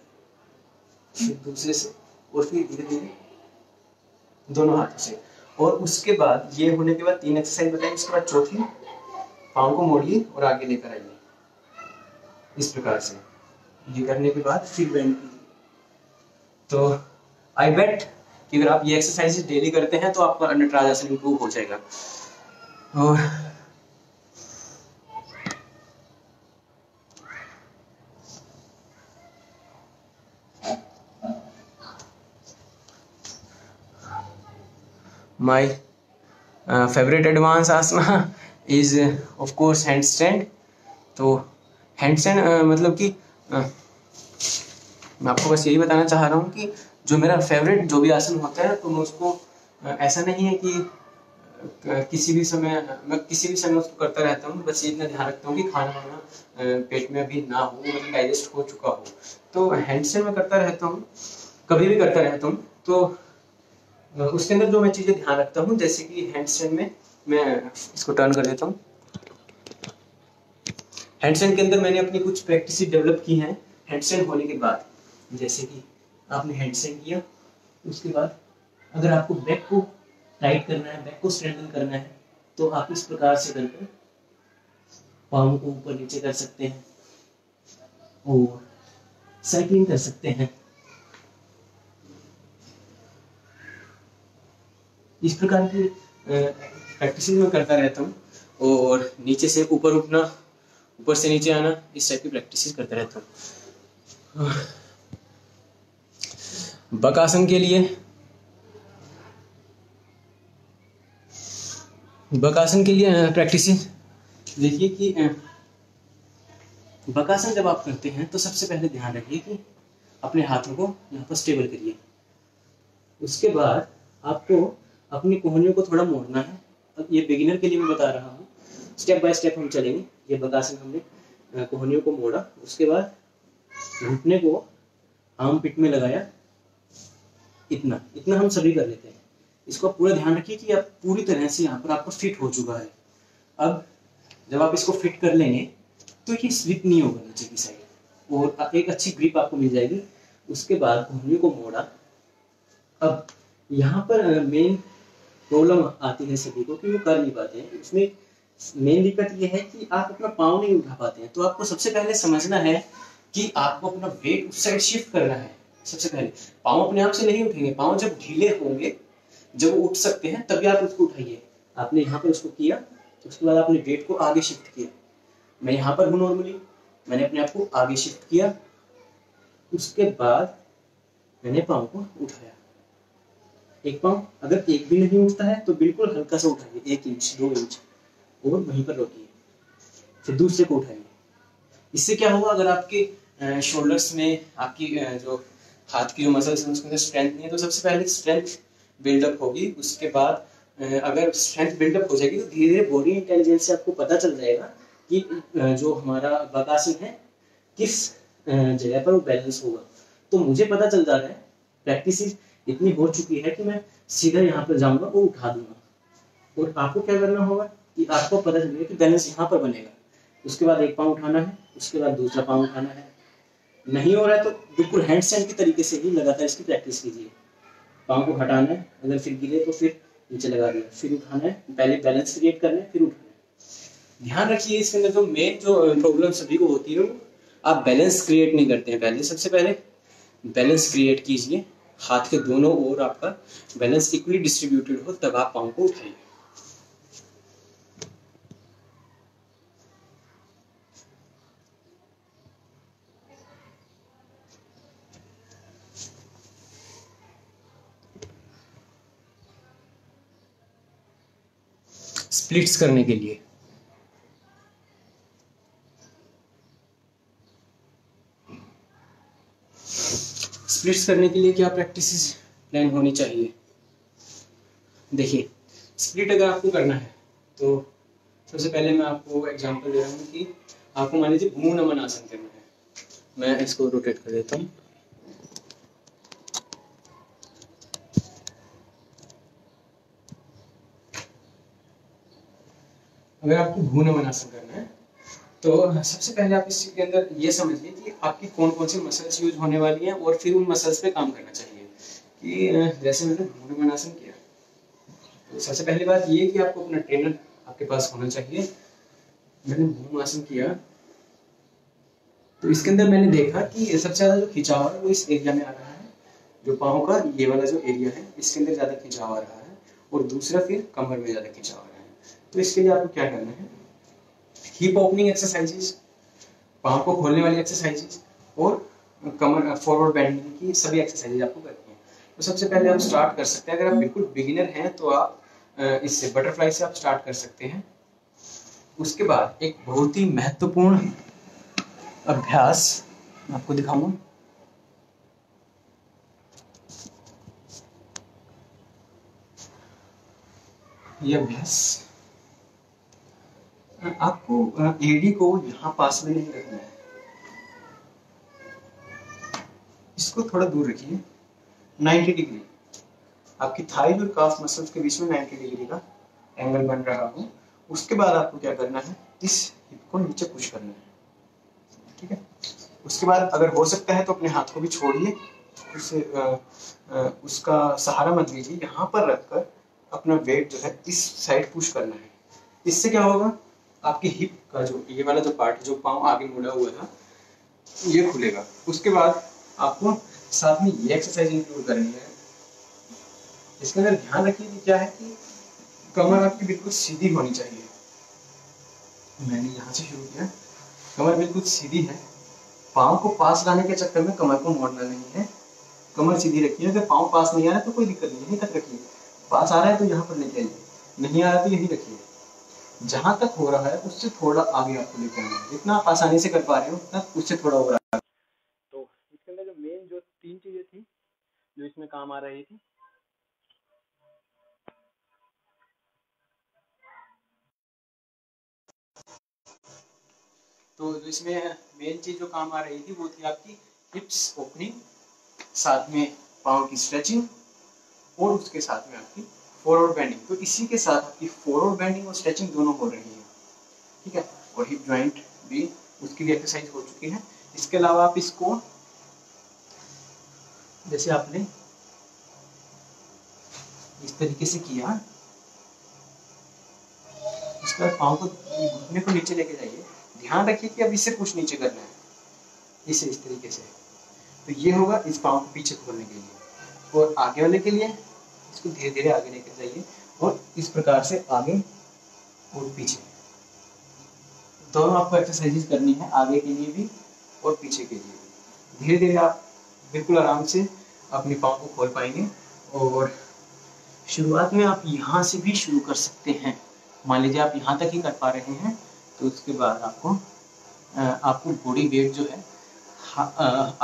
A: फिर दूसरे से, और फिर धीरे धीरे दोनों हाथों से। और उसके बाद ये होने के बाद 3 एक्सरसाइज बताएंगे। उसके बाद चौथी, पाँव को मोड़िए और आगे लेकर आइए इस प्रकार से। ये करने के बाद फिर बेंड कीजिए। तो आई बेट कि अगर आप ये एक्सरसाइजेस डेली करते हैं तो आपका नटराज आसन इंप्रूव हो जाएगा। और my favourite advance asana is of course handstand. तो हैंड स्टैंड मतलब कि मैं आपको बस यही बताना चाह रहा हूँ कि जो मेरा फेवरेट जो भी आसन होता है तो मैं उसको ऐसा नहीं है कि किसी भी समय उसको करता रहता हूँ। बस ये इतना ध्यान रखता हूँ कि खाना वाना पेट में अभी ना हो, मतलब डाइजेस्ट हो चुका हो। तो हैंड स्टैंड में करता रहता हूँ, कभी भी करता रहता हूँ। तो उसके अंदर जो मैं चीज़ें ध्यान रखता हूँ, जैसे कि हैंड स्टैंड में मैं इसको टर्न कर देता हूँ। हैंड स्टैंड के अंदर मैंने अपनी कुछ प्रैक्टिस डेवलप की हैं हैंड स्टैंड होने के बाद। जैसे कि आपने हैंड स्टैंड किया, उसके बाद अगर आपको बैक को टाइट करना है, बैक को स्ट्रेंथन करना है, तो आप इस प्रकार से करके पाँव को ऊपर नीचे कर सकते हैं और साइक्लिंग कर सकते हैं। इस प्रकार की प्रैक्टिस मैं करता रहता हूँ। और नीचे से ऊपर उठना, ऊपर से नीचे आना, इस टाइप की प्रैक्टिस करता रहता हूँ। बकासन के लिए प्रैक्टिस देखिए कि बकासन जब आप करते हैं तो सबसे पहले ध्यान रखिए कि अपने हाथों को यहाँ पर स्टेबल करिए। उसके बाद आपको अपनी कोहनियों को थोड़ा मोड़ना है। अब ये बिगिनर के लिए मैं बता रहा हूँ, स्टेप बाय स्टेप हम चलेंगे। ये बकासन हमने कोहनियों को मोड़ा, उसके बाद घुटने को आर्म पिट में लगाया, इतना हम सभी कर लेते हैं। इसको पूरा ध्यान रखिए कि आप पूरी तरह से यहाँ पर आपका फिट हो चुका है। अब जब आप इसको फिट कर लेंगे तो ये स्लिप नहीं होगा नीचे की साइड और एक अच्छी ग्रिप आपको मिल जाएगी। उसके बाद कोहनी को मोड़ा। अब यहाँ पर मेन प्रॉब्लम आती है सभी को कि वो कर नहीं पाते हैं। इसमें मेन दिक्कत ये है कि आप अपना पाँव नहीं उठा पाते हैं। तो आपको सबसे पहले समझना है कि आपको अपना वेट उस साइड शिफ्ट करना है। सबसे पहले पाँव अपने आप से नहीं उठेंगे, पाँव जब ढीले होंगे, जब वो उठ सकते हैं तभी आप उसको उठाइए। आपने यहाँ पर उसको किया, उसके बाद आपने वेट को आगे शिफ्ट किया। मैं यहाँ पर हूँ नॉर्मली, मैंने अपने आप को आगे शिफ्ट किया, उसके बाद मैंने पाँव को उठाया। एक पाँव अगर एक भी नहीं उठता है तो बिल्कुल हल्का सा उठाइए, 1 इंच 2 इंच, और वहीं पर रोकिए, फिर दूसरे को उठाइए। इससे क्या होगा, अगर आपके शोल्डर्स में आपकी जो हाथ की जो मसल्स हैं उसके अंदर स्ट्रेंथ नहीं है, तो सबसे पहले स्ट्रेंथ बिल्डअप होगी। उसके बाद अगर स्ट्रेंथ बिल्डअप हो जाएगी तो धीरे धीरे बॉडी इंटेलिजेंस से आपको पता चल जाएगा कि जो हमारा बकासन है किस जगह पर वो बैलेंस होगा। तो मुझे पता चल जा रहा है, प्रैक्टिस इतनी हो चुकी है कि मैं सीधा यहाँ पर जाऊंगा और उठा दूंगा। और आपको क्या करना होगा कि आपको पता चलेगा कि बैलेंस यहाँ पर बनेगा। उसके बाद एक पाँव उठाना है, उसके बाद दूसरा पाँव उठाना है। नहीं हो रहा है तो बिल्कुल हैंड स्टैंड के तरीके से ही लगातार इसकी प्रैक्टिस कीजिए। पाँव को हटाना है, अगर फिर गिरे तो फिर नीचे लगा दिया, फिर उठाना है, पहले बैलेंस क्रिएट करना है, फिर उठाना है। ध्यान रखिए इसके अंदर जो मेन जो प्रॉब्लम सभी को होती है वो आप बैलेंस क्रिएट नहीं करते हैं। पहले सबसे पहले बैलेंस क्रिएट कीजिए, हाथ के दोनों ओर आपका बैलेंस इक्वली डिस्ट्रीब्यूटेड हो, तब आप पाँव को उठाइए। स्प्लिट्स करने के लिए क्या प्रैक्टिस प्लान होनी चाहिए। देखिए, स्प्लिट अगर आपको करना है तो सबसे पहले मैं आपको एग्जांपल दे रहा हूँ कि आपको मान लीजिए भ्रू नमन आसन करना है। मैं इसको रोटेट कर देता हूँ। अगर आपको भ्रू नमन आसन करना है तो सबसे पहले आप इसके अंदर ये समझिए कि आपकी कौन कौन सी मसल्स यूज होने वाली हैं, और फिर उन मसल्स पे काम करना चाहिए। कि जैसे मैंने भ्रू नमन आसन किया तो सबसे पहली बात ये कि आपको अपना ट्रेनर आपके पास होना चाहिए। मैंने भ्रू आसन किया तो इसके अंदर मैंने देखा कि सबसे ज्यादा जो खिंचाव है वो इस एरिया में आ रहा है, जो पाँव का ये वाला जो एरिया है इसके अंदर ज्यादा खिंचाव आ रहा है, और दूसरा फिर कमर में ज्यादा खिंचाव आ रहा है। तो इसके लिए आपको क्या करना है, हिप ओपनिंग एक्सरसाइजेज, पाँव को खोलने वाली एक्सरसाइजेज, और कमर फॉरवर्ड बेंडिंग की सभी एक्सरसाइजेज आपको करनी है। तो सबसे पहले आप स्टार्ट कर सकते हैं, अगर आप बिल्कुल बिगिनर हैं तो आप इससे बटरफ्लाई से आप स्टार्ट कर सकते हैं। उसके बाद एक बहुत ही महत्वपूर्ण अभ्यास मैं आपको दिखाऊंगा। ये अभ्यास आपको एडी को यहाँ पास में नहीं रखना है, इसको थोड़ा दूर रखिए, 90 डिग्री। आपकी थाई और काफ मसल्स के बीच में 90 डिग्री का एंगल बन रहा हो। उसके बाद आपको क्या करना है, इस हिप को नीचे पुश करना है, ठीक है। उसके बाद अगर हो सकता है तो अपने हाथ को भी छोड़िए, उसे उसका सहारा मत लीजिए, यहाँ पर रखकर अपना वेट जो है इस साइड पुश करना है। इससे क्या होगा, आपकी हिप का जो ये वाला जो पार्ट है, जो पाँव आगे मुड़ा हुआ था, ये खुलेगा। उसके बाद आपको साथ में ये एक्सरसाइज इंक्लूड करनी है। इसके अंदर ध्यान रखिए कि क्या है कि कमर आपकी बिल्कुल सीधी होनी चाहिए। मैंने यहाँ से शुरू किया, कमर बिल्कुल सीधी है, पाँव को पास लाने के चक्कर में कमर को मोड़ना नहीं है, कमर सीधी रखिए। अगर पाँव पास नहीं आ रहा है तो कोई दिक्कत नहीं, यहीं तक रखिए। पास आ रहा है तो यहाँ पर लेके आइए, नहीं आ रहा तो यहीं रखिए। जहां तक हो रहा है उससे थोड़ा आगे आपको लेके आना है, जितना आप आसानी से कर पा रहे हो उतना उससे थोड़ा और आगे। तो इसके अंदर जो मेन जो 3 चीजें थी जो इसमें काम आ रही थी, तो जो इसमें मेन चीज जो काम आ रही थी वो थी आपकी हिप्स ओपनिंग, साथ में पाँव की स्ट्रेचिंग, और उसके साथ में आपकी फॉरवर्ड बेंडिंग। तो इसी के साथ आपकी फॉरवर्ड बेंडिंग और स्ट्रेचिंग दोनों हो रही है, ठीक है। और हिप जॉइंट भी, उसकी भी एक्सरसाइज हो चुकी है। इसके अलावा आप इसको जैसे आपने इस तरीके से किया, इसका पाँव को घुटने को नीचे लेके जाइए। ध्यान रखिए कि अब इसे पुश नीचे करना है, इसे इस तरीके से। तो ये होगा इस पाँव को पीछे खोलने के लिए, और आगे वाले के लिए इसको धीरे धीरे आगे लेकर जाइए और इस प्रकार से आगे और पीछे, दोनों आपको एक्सरसाइजेज करनी है, आगे के लिए भी और पीछे के लिए भी। धीरे धीरे आप बिल्कुल आराम से अपनी पाँव को खोल पाएंगे। और शुरुआत में आप यहाँ से भी शुरू कर सकते हैं। मान लीजिए आप यहाँ तक ही कर पा रहे हैं, तो उसके बाद आपको बॉडी वेट जो है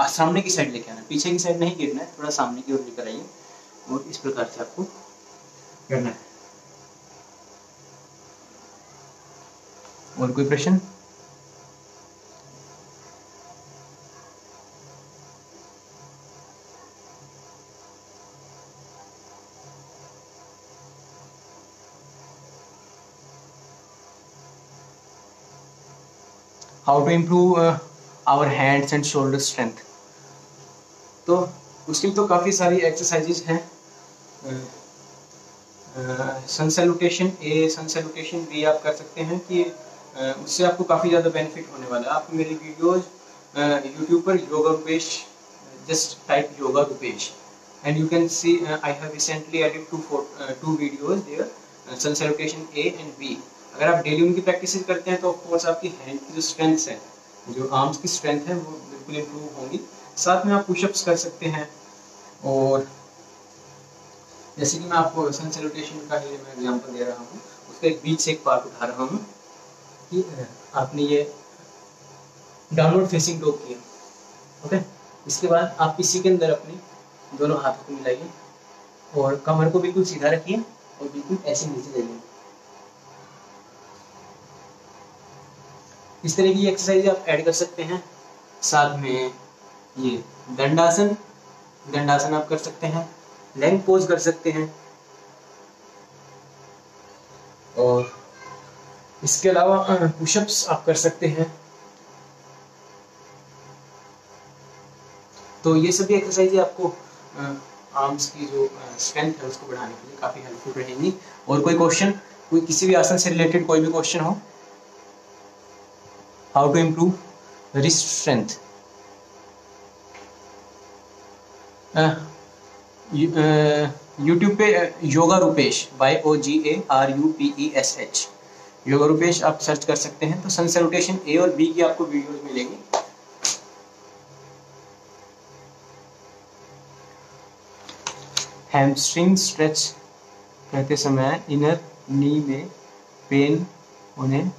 A: सामने की साइड लेके आना है, पीछे की साइड नहीं गिरना है, थोड़ा सामने की ओर लेकर आइए और इस प्रकार से आपको करना है। और कोई प्रश्न? How to improve our hands and shoulder strength. तो उसके लिए तो काफ़ी सारी एक्सरसाइजेज हैं। Sun salutation A, sun salutation B आप कर सकते हैं कि उससे आपको काफ़ी ज़्यादा बेनिफिट होने वाला है। आप मेरी वीडियोज यूट्यूब पर yoga Rupesh, just type yoga Rupesh and you can see I have recently added two videos there, sun salutation A and B. अगर आप डेली उनकी प्रैक्टिस करते हैं तो ऑफ कोर्स आपकी हैंड की जो स्ट्रेंथ है, जो आर्म्स की स्ट्रेंथ है, वो बिल्कुल इम्प्रूव होंगी। साथ में आप पुशअप्स कर सकते हैं। और जैसे कि मैं आपको सन सैल्यूटेशन का ही मैं एग्जांपल दे रहा हूँ, उसका एक बीच से एक पार्ट उठा रहा हूँ कि आपने ये डाउनवर्ड फेसिंग डॉग किया, ओके। इसके बाद आप इसी के अंदर अपने दोनों हाथों को मिलाइए और कमर को बिल्कुल सीधा रखिए और बिल्कुल ऐसे नीचे जाइए। इस तरह की एक्सरसाइज आप ऐड कर सकते हैं। साथ में ये दंडासन, दंडासन आप कर सकते हैं, लैंग पोज कर सकते हैं। और इसके अलावा पुशअप्स आप कर सकते हैं। तो ये सभी एक्सरसाइज आपको आर्म्स की जो स्ट्रेंथ है उसको बढ़ाने के लिए काफ़ी हेल्पफुल रहेंगी। और कोई क्वेश्चन, कोई किसी भी आसन से रिलेटेड कोई भी क्वेश्चन हो? How to improve wrist strength. YouTube पे योगा रुपेश, YOGARUPESH, योगा रुपेश आप सर्च कर सकते हैं। तो सन सैल्यूटेशन ए और बी की आपको वीडियोस मिलेंगी। हैमस्ट्रिंग स्ट्रेच करते समय इनर नी में पेन होने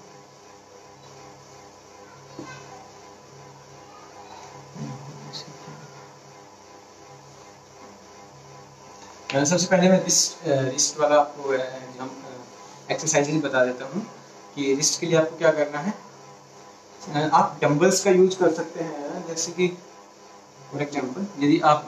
A: सबसे पहले मैं रिस्ट वाला आपको एक्सरसाइजेज बता देता हूँ कि रिस्ट के लिए आपको क्या करना है। आप डंबल्स का यूज कर सकते हैं। जैसे कि फॉर एग्जांपल, यदि आप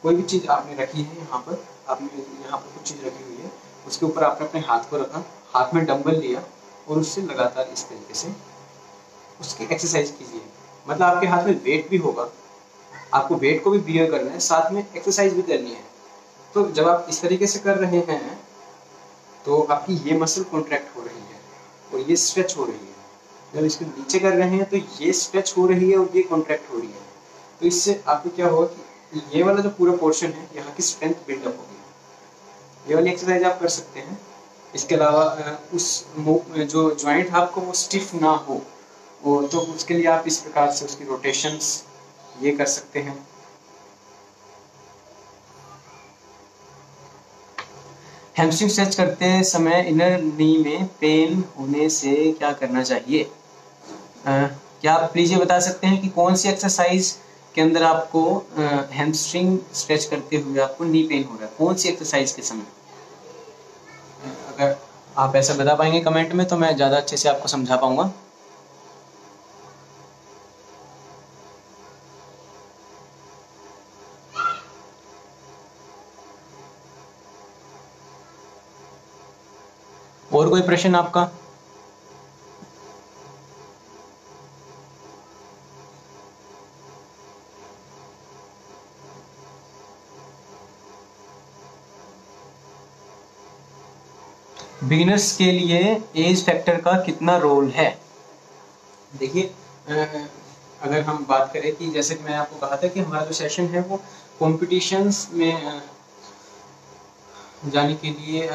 A: कोई भी चीज़ आपने रखी है, यहाँ पर आपने यहाँ पर कुछ चीज़ रखी हुई है, उसके ऊपर आपने अपने हाथ को रखा, हाथ में डंबल लिया और उससे लगातार इस तरीके से उसकी एक्सरसाइज कीजिए। मतलब आपके हाथ में वेट भी होगा, आपको वेट को भी बियर करना है, साथ में एक्सरसाइज भी करनी है। तो जब आप इस तरीके से कर रहे हैं तो आपकी ये मसल कॉन्ट्रैक्ट हो रही है और ये स्ट्रेच हो रही है। जब इसको नीचे कर रहे हैं तो ये स्ट्रेच हो रही है और ये कॉन्ट्रैक्ट हो रही है। तो इससे आपको क्या होगा कि ये वाला जो पूरा पोर्शन है, यहाँ की स्ट्रेंथ बिल्डअप होगी। ये वाली एक्सरसाइज आप कर सकते हैं। इसके अलावा उस जो जॉइंट है आपको वो स्टिफ ना हो, तो उसके लिए आप इस प्रकार से उसकी रोटेशंस ये कर सकते हैं। हैमस्ट्रिंग स्ट्रेच करते समय इनर नी में पेन होने से क्या करना चाहिए? क्या आप प्लीज ये बता सकते हैं कि कौन सी एक्सरसाइज के अंदर आपको हैमस्ट्रिंग स्ट्रेच करते हुए आपको नी पेन हो रहा है, कौन सी एक्सरसाइज के समय? अगर आप ऐसा बता पाएंगे कमेंट में तो मैं ज़्यादा अच्छे से आपको समझा पाऊंगा। और कोई प्रश्न आपका? बिगिनर्स के लिए एज फैक्टर का कितना रोल है? देखिए, अगर हम बात करें कि जैसे कि मैंने आपको कहा था कि हमारा जो सेशन है वो कॉम्पिटिशन्स में जाने के लिए,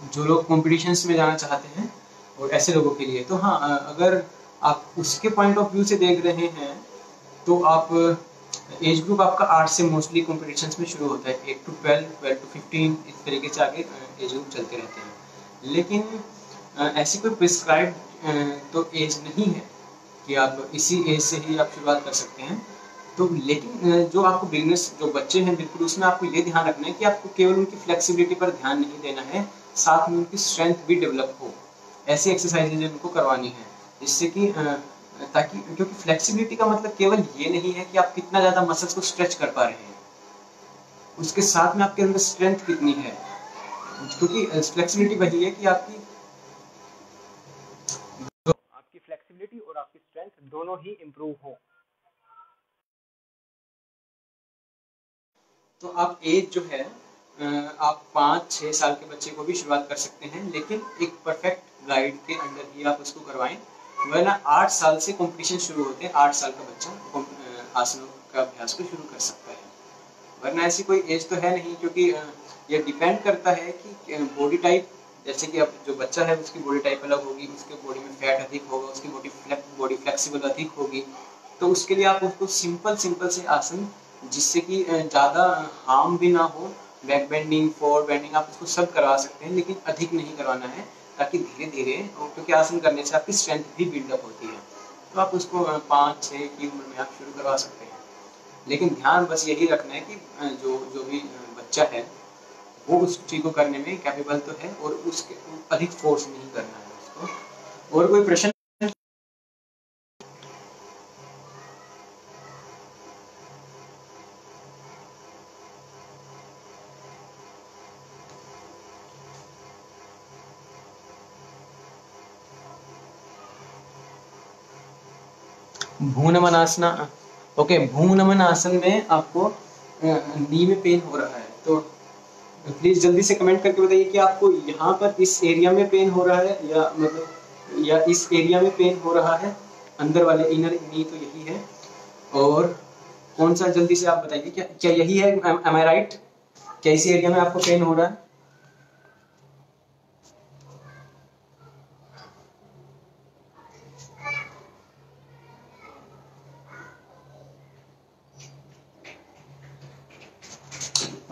A: जो लोग कॉम्पिटिशन्स में जाना चाहते हैं और ऐसे लोगों के लिए, तो हाँ, अगर आप उसके पॉइंट ऑफ व्यू से देख रहे हैं तो आप एज ग्रुप आपका 8 से मोस्टली कॉम्पिटिशन्स में शुरू होता है, 8 to 12, 12 to 15, इस तरीके से आगे एज ग्रुप चलते रहते हैं। लेकिन ऐसी कोई प्रिस्क्राइब्ड तो एज नहीं है कि आप इसी एज से ही आप शुरुआत कर सकते हैं। तो लेकिन जो आपको बिजनेस, जो बच्चे हैं, बिल्कुल उसमें आपको ये ध्यान रखना है कि आपको केवल उनकी फ्लेक्सिबिलिटी पर ध्यान नहीं देना है, साथ में उनकी स्ट्रेंथ भी डेवलप हो। ऐसी एक्सरसाइजेज उनको करवानी है जिससे कि ताकि, क्योंकि फ्लेक्सिबिलिटी का मतलब केवल ये नहीं है कि आप कितना ज़्यादा मसल्स को स्ट्रेच कर पा रहे हैं, उसके साथ में आपके अंदर स्ट्रेंथ कितनी है, क्योंकि फ्लेक्सिबिलिटी वही है कि आपकी फ्लेक्सिबिलिटी और आपकी स्ट्रेंथ दोनों ही इम्प्रूव हो। तो आप एज जो है, आप 5-6 साल के बच्चे को भी शुरुआत कर सकते हैं, लेकिन एक परफेक्ट गाइड के अंडर ही आप उसको करवाएं, वरना 8 साल से कंपटीशन शुरू होते हैं। 8 साल का बच्चा आसनों का अभ्यास को शुरू कर सकता है, वरना ऐसी कोई एज तो है नहीं, क्योंकि ये डिपेंड करता है कि बॉडी टाइप, जैसे कि अब जो बच्चा है उसकी बॉडी टाइप अलग होगी, उसके बॉडी में फैट अधिक होगा, उसकी बॉडी फ्लेक्सिबल अधिक होगी, तो उसके लिए आप उसको सिंपल से आसन, जिससे कि ज़्यादा हार्म भी ना हो, बैक बेंडिंग, फॉरवर्ड बेंडिंग, आप उसको सब करवा सकते हैं, लेकिन अधिक नहीं करवाना है, ताकि धीरे धीरे, क्योंकि आसन करने से आपकी स्ट्रेंथ भी बिल्डअप होती है, तो आप उसको 5-6 की उम्र में आप शुरू करवा सकते हैं। लेकिन ध्यान बस यही रखना है कि जो भी बच्चा है वो उस चीज़ को करने में कैपेबल तो है, और उसके अधिक फोर्स नहीं करना है उसको। और कोई प्रश्न? भूनमनासना, ओके, भूनमन आसन में आपको नी में पेन हो रहा है, तो प्लीज जल्दी से कमेंट करके बताइए कि आपको यहाँ पर इस एरिया में पेन हो रहा है, या मतलब या इस एरिया में पेन हो रहा है, अंदर वाले इनर नी तो यही है, और कौन सा, जल्दी से आप बताइए, क्या क्या यही है? एम आई राइट? क्या इस एरिया में आपको पेन हो रहा है?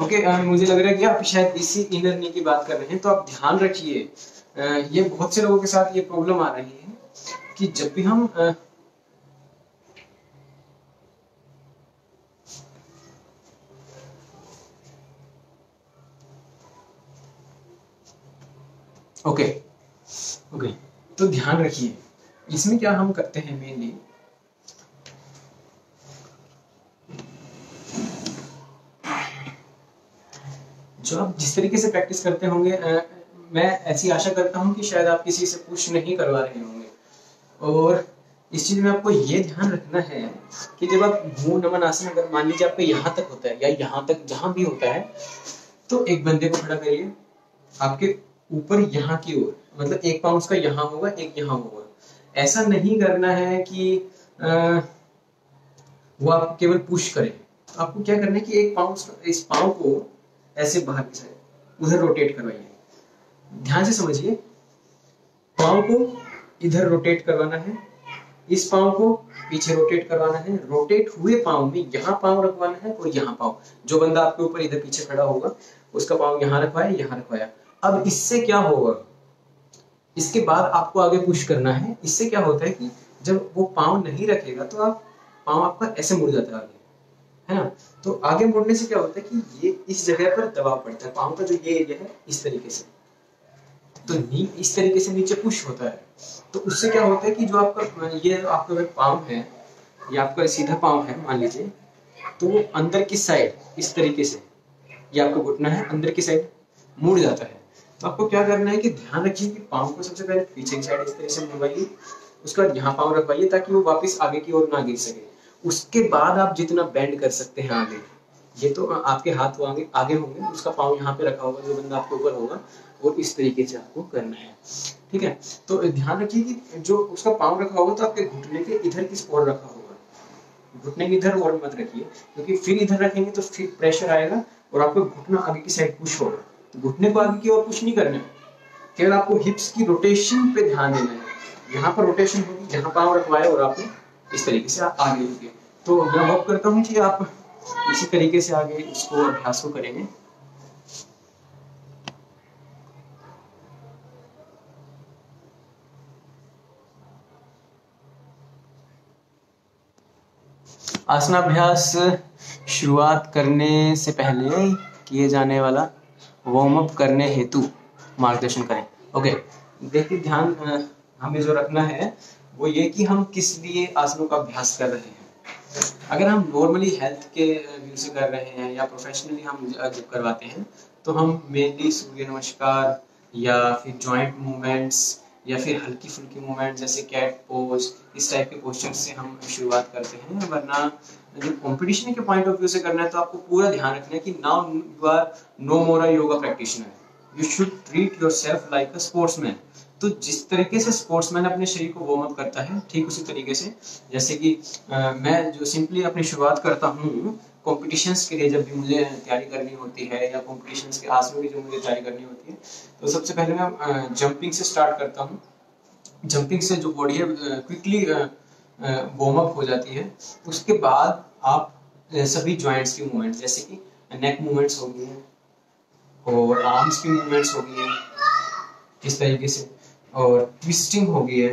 A: ओके, मुझे लग रहा है कि आप शायद इसी इनर नी की बात कर रहे हैं, तो आप ध्यान रखिए, ये बहुत से लोगों के साथ ये प्रॉब्लम आ रही है कि जब भी हम ओके ओके, तो ध्यान रखिए, इसमें क्या हम करते हैं मेनली, जो आप जिस तरीके से प्रैक्टिस करते होंगे, मैं ऐसी आशा करता हूं कि शायद आप किसी से पुश नहीं करवा रहे होंगे, और इस चीज में आपको ये ध्यान रखना है कि जब आप भू नमन आसन, अगर मान लीजिए आपका यहाँ तक होता है या यहाँ तक जहां भी होता है, तो एक बंदे को खड़ा करिए आपके ऊपर यहाँ की ओर, मतलब एक पाँव उसका यहाँ होगा, एक यहाँ होगा। ऐसा नहीं करना है कि वो आप केवल पुश करें, आपको क्या करना है कि एक पाँव, इस पाँव को ऐसे बाहर की साइड उधर रोटेट करवाइए, ध्यान से समझिए, पाँव को इधर रोटेट करवाना है, इस पाँव को पीछे रोटेट करवाना है, रोटेट हुए पाँव में यहाँ पाँव रखवाना है, और यहाँ पाँव, जो बंदा आपके ऊपर इधर पीछे खड़ा होगा उसका पाँव यहाँ रखवाया, यहाँ रखवाया। अब इससे क्या होगा, इसके बाद आपको आगे पुश करना है। इससे क्या होता है कि जब वो पाँव नहीं रखेगा तो आप पाँव आपका ऐसे मुड़ जाता है आगे, है ना, तो आगे मुड़ने से क्या होता है कि ये इस जगह पर दबाव पड़ता है, पाँव का जो ये एरिया है इस तरीके से, तो नी इस तरीके से नीचे पुश होता है, तो उससे क्या होता है कि जो आपका ये आपका पाँव है, ये आपका सीधा पाँव है मान लीजिए, तो वो अंदर की साइड इस तरीके से, ये आपका घुटना है, अंदर की साइड मुड़ जाता है। तो आपको क्या करना है कि ध्यान रखिए कि पाँव को सबसे पहले पीछे की साइड इस तरह से मुड़वाइए, उसके बाद यहाँ पाँव रखवाइए ताकि वो वापस आगे की ओर ना गिर सके। उसके बाद आप जितना बेंड कर सकते हैं आगे, ये तो आपके हाथ आगे आगे होंगे, उसका पाँव यहाँ पे रखा होगा जो बंदा आपके ऊपर होगा, और इस तरीके से आपको करना है। ठीक है, तो ध्यान रखिए कि जो उसका पाँव रखा होगा तो आपके घुटने के इधर की ओर रखा होगा, घुटने की इधर और मत रखिए, क्योंकि फिर इधर रखेंगे तो फिर प्रेशर आएगा और आपका घुटना आगे की साइड पुश होगा। तो घुटने को आगे की ओर पुश नहीं करना है, केवल आपको हिप्स की रोटेशन पे ध्यान देना है। यहाँ पर रोटेशन होगी, जहाँ पाँव रखवाए और आपने इस तरीके से आगे होंगे। तो मैं होप करता हूँ कि आप इसी तरीके से आगे इसको अभ्यास को करेंगे। आसनाभ्यास शुरुआत करने से पहले किए जाने वाला वार्म अप करने हेतु मार्गदर्शन करें। ओके, देखिए ध्यान हमें जो रखना है वो ये कि हम किस लिए आसनों का अभ्यास कर रहे हैं। अगर हम नॉर्मली हेल्थ के व्यू से कर रहे हैं या प्रोफेशनली हम जब करवाते हैं तो हम मेनली सूर्य नमस्कार या फिर जॉइंट मूवमेंट्स या फिर हल्की फुल्की मूवमेंट जैसे कैट पोज, इस टाइप के पोस्चर से हम शुरुआत करते हैं। वरना जब कंपटीशन के पॉइंट ऑफ व्यू से करना है तो आपको पूरा ध्यान रखना है कि now you are no more a yoga practitioner, you should treat yourself like a sportsman. तो जिस तरीके से स्पोर्ट्समैन अपने शरीर को वार्म अप करता है, ठीक उसी तरीके से जैसे कि मैं जो सिंपली अपनी शुरुआत करता हूँ कॉम्पिटिशन्स के लिए, जब भी मुझे तैयारी करनी होती है या कॉम्पिटिशन्स के आसनों की जो मुझे तैयारी करनी होती है, तो सबसे पहले मैं जंपिंग से स्टार्ट करता हूँ। जंपिंग से जो बॉडी है क्विकली वार्म अप हो जाती है। उसके बाद आप सभी जॉइंट्स की मूवमेंट जैसे कि नेक मूवमेंट्स हो गई हैं और आर्म्स की मूवमेंट्स हो गई हैं इस तरीके से, और ट्विस्टिंग हो गई है,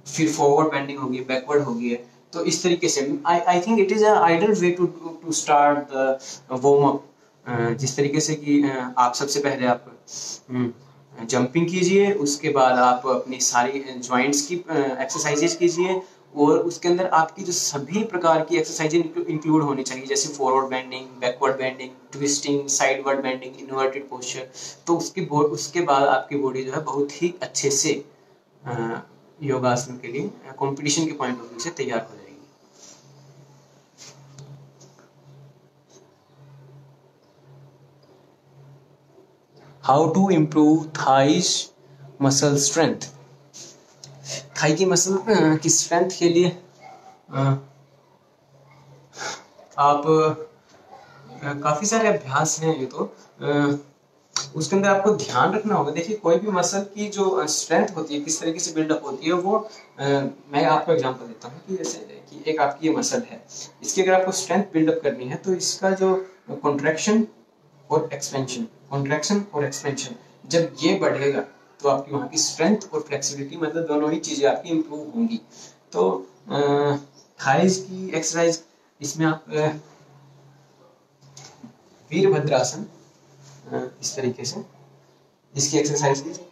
A: फिर फॉरवर्ड बेंडिंग हो गई है, बैकवर्ड हो गई है। तो इस तरीके से I think it is ideal way to start the warm up. जिस तरीके से कि आप सबसे पहले आप जंपिंग कीजिए, उसके बाद आप अपनी सारी जॉइंट्स की एक्सरसाइजेज कीजिए और उसके अंदर आपकी जो सभी प्रकार की एक्सरसाइजेज इंक्लूड होनी चाहिए, जैसे forward bending, backward bending, twisting, sideward bending, inverted posture. तो उसके बाद आपकी बॉडी जो है बहुत ही अच्छे से योगासन के लिए कंपटीशन के पॉइंट ऑफ व्यू से तैयार हो जाएगी। How to improve thighs muscle strength. Thigh की मसल की स्ट्रेंथ के लिए आप काफी सारे अभ्यास हैं। ये तो उसके अंदर आपको ध्यान रखना होगा। देखिए, कोई भी मसल की जो स्ट्रेंथ होती है किस तरीके से बिल्डअप होती है वो मैं आपको एग्जांपल देता हूँ कि जैसे कि एक आपकी ये मसल है, इसकी अगर आपको स्ट्रेंथ बिल्डअप करनी है तो इसका जो कॉन्ट्रैक्शन और एक्सपेंशन जब ये बढ़ेगा तो आपकी वहाँ की स्ट्रेंथ और फ्लेक्सिबिलिटी मतलब दोनों ही चीजें आपकी इंप्रूव होंगी। तो थाइज की एक्सरसाइज इसमें आप वीरभद्रासन इस तरीके से इसकी एक्सरसाइज कीजिए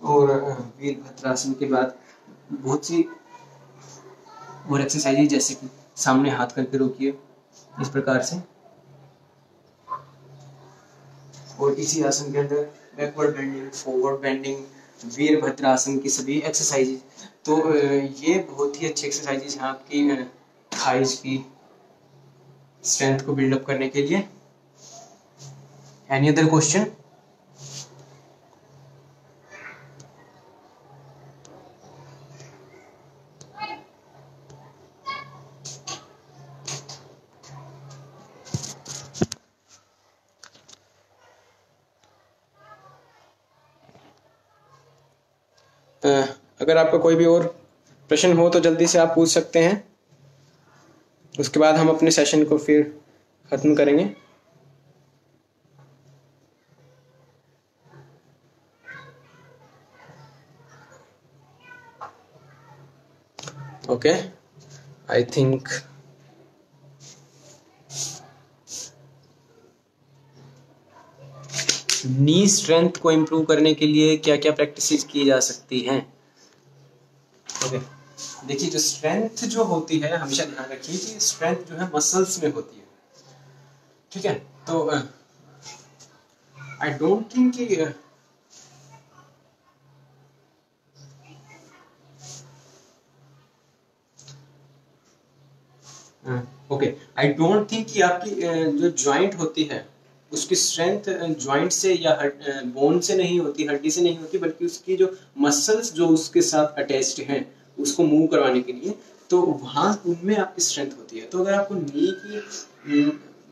A: और वीरभद्रासन के बाद बहुत सी और एक्सरसाइज जैसे कि सामने हाथ करके रोकिए इस प्रकार से, और इसी आसन के अंदर backward bending, forward bending, Virabhadrasana की सभी एक्सरसाइज। तो ये बहुत ही अच्छी एक्सरसाइज है आपकी थाइज की स्ट्रेंथ को बिल्डअप करने के लिए। Any other question? अगर आपका कोई भी और प्रश्न हो तो जल्दी से आप पूछ सकते हैं, उसके बाद हम अपने सेशन को फिर खत्म करेंगे। Okay, I think knee strength को इम्प्रूव करने के लिए क्या क्या प्रैक्टिसेस की जा सकती हैं। ओके, देखिए जो स्ट्रेंथ जो होती है हमेशा ध्यान रखिए कि स्ट्रेंथ जो है मसल्स में होती है। ठीक है, तो आई डोंट थिंक कि ओके, आई डोंट थिंक कि आपकी जो जॉइंट होती है उसकी स्ट्रेंथ जॉइंट से या बोन से नहीं होती, हड्डी से नहीं होती, बल्कि उसकी जो मसल्स जो उसके साथ अटैच्ड हैं उसको मूव करवाने के लिए, तो वहाँ उनमें आपकी स्ट्रेंथ होती है। तो अगर आपको नी की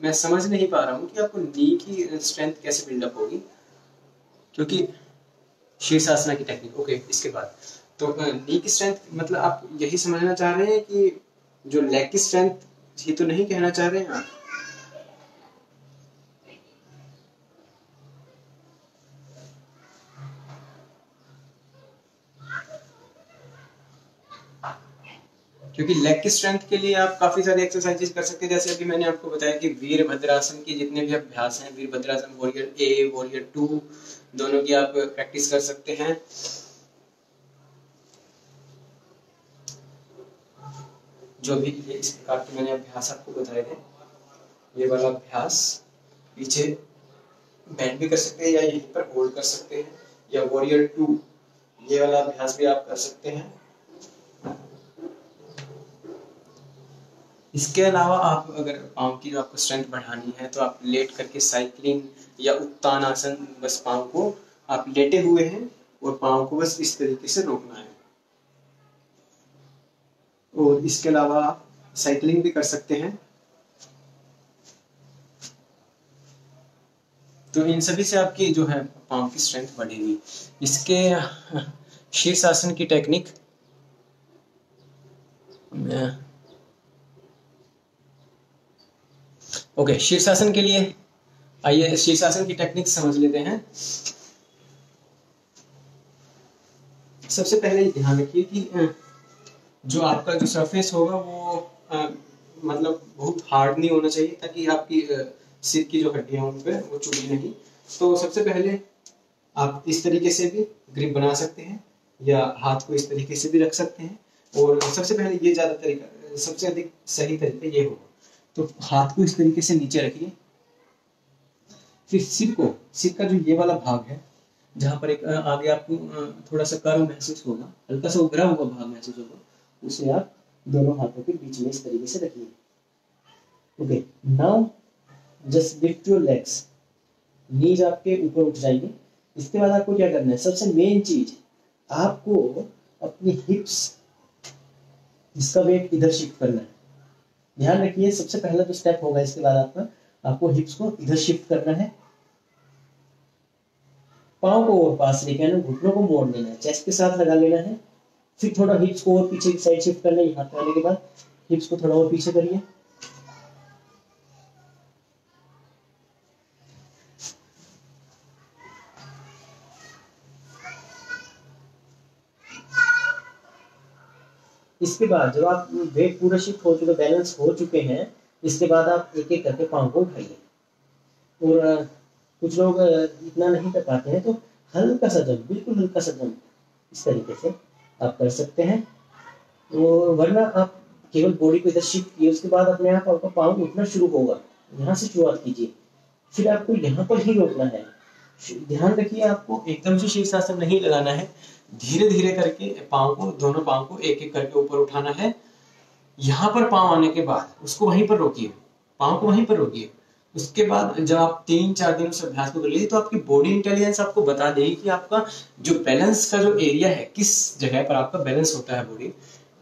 A: मैं समझ नहीं पा रहा हूँ कि आपको नी की स्ट्रेंथ कैसे बिल्डअप होगी, क्योंकि शीर्षासना की टेक्निक। ओके, इसके बाद तो नी की स्ट्रेंथ मतलब आप यही समझना चाह रहे हैं कि जो लेग की स्ट्रेंथ, ये तो नहीं कहना चाह रहे हैं आप? क्योंकि लेग की स्ट्रेंथ के लिए आप काफी सारी एक्सरसाइजेस कर सकते हैं, जैसे अभी मैंने आपको बताया कि वीरभद्रासन के जितने भी अभ्यास हैं, वीरभद्रासन वॉरियर ए, वॉरियर 2, दोनों की आप प्रैक्टिस कर सकते हैं। जो भी इस प्रकार के मैंने अभ्यास आपको बताए थे, ये वाला अभ्यास पीछे बैंड भी कर सकते हैं या यहीं पर होल्ड कर सकते हैं, या वॉरियर 2 ये वाला अभ्यास भी आप कर सकते हैं। इसके अलावा आप अगर पाँव की जो आपको स्ट्रेंथ बढ़ानी है तो आप लेट करके साइक्लिंग या उत्तान आसन, बस पाँव को आप लेटे हुए हैं और पाँव को बस इस तरीके से रोकना है। और इसके अलावा आप साइक्लिंग भी कर सकते हैं। तो इन सभी से आपकी जो है पाँव की स्ट्रेंथ बढ़ेगी। इसके शीर्षासन की टेक्निक ओके, शीर्षासन के लिए आइए शीर्षासन की टेक्निक समझ लेते हैं। सबसे पहले ध्यान रखिए कि जो आपका जो सरफेस होगा वो मतलब बहुत हार्ड नहीं होना चाहिए, ताकि आपकी सिर की जो हड्डियां उन पे वो चुभी नहीं। तो सबसे पहले आप इस तरीके से भी ग्रिप बना सकते हैं, या हाथ को इस तरीके से भी रख सकते हैं। और सबसे पहले ये ज्यादा तरीका, सबसे अधिक सही तरीका ये होगा। तो हाथ को इस तरीके से नीचे रखिए, फिर सिर का जो ये वाला भाग है, जहाँ पर एक आगे आपको थोड़ा सा कर्व महसूस होगा, हल्का सा उभरा हुआ भाग महसूस होगा, उसे आप दोनों हाथों के बीच में इस तरीके से रखिए। Okay, now just lift your legs, knees आपके ऊपर उठ जाएंगे। इसके बाद आपको क्या करना है, सबसे मेन चीज, आपको अपनी हिप्स, इसका वेट इधर शिफ्ट करना है। ध्यान रखिए, सबसे पहला जो स्टेप होगा इसके बाद आपको हिप्स को इधर शिफ्ट करना है, पाँव को और पास लेके आना, घुटनों को मोड़ लेना है, चेस्ट के साथ लगा लेना है। फिर थोड़ा हिप्स को और पीछे की साइड शिफ्ट करना है। यहाँ पे आने के बाद हिप्स को थोड़ा और पीछे करिए। इसके बाद जब आप वेट पूरा शिफ्ट हो चुके, बैलेंस हो चुके हैं, इसके बाद आप एक एक करके पाँव को उठाइए। और कुछ लोग इतना नहीं कर पाते हैं, तो हल्का सा जंप, बिल्कुल हल्का सा जंप इस तरीके से आप कर सकते हैं। तो वरना आप केवल बॉडी को इधर शिफ्ट किए, उसके बाद अपने आप आपका पाँव उठना शुरू होगा। यहाँ से शुरुआत कीजिए, फिर आपको यहाँ पर ही रोकना है। ध्यान रखिए, आपको एकदम से शीर्षासन नहीं लगाना है, धीरे धीरे करके पाँव को, दोनों पाँव को एक एक करके ऊपर उठाना है। यहाँ पर पाँव आने के बाद उसको वहीं पर रोकिए, पाँव को वहीं पर रोकिए। उसके बाद जब आप 3-4 दिन उस अभ्यास को कर लीजिए, तो आपकी बॉडी इंटेलिजेंस आपको बता देगी कि आपका जो बैलेंस का जो एरिया है, किस जगह पर आपका बैलेंस होता है बॉडी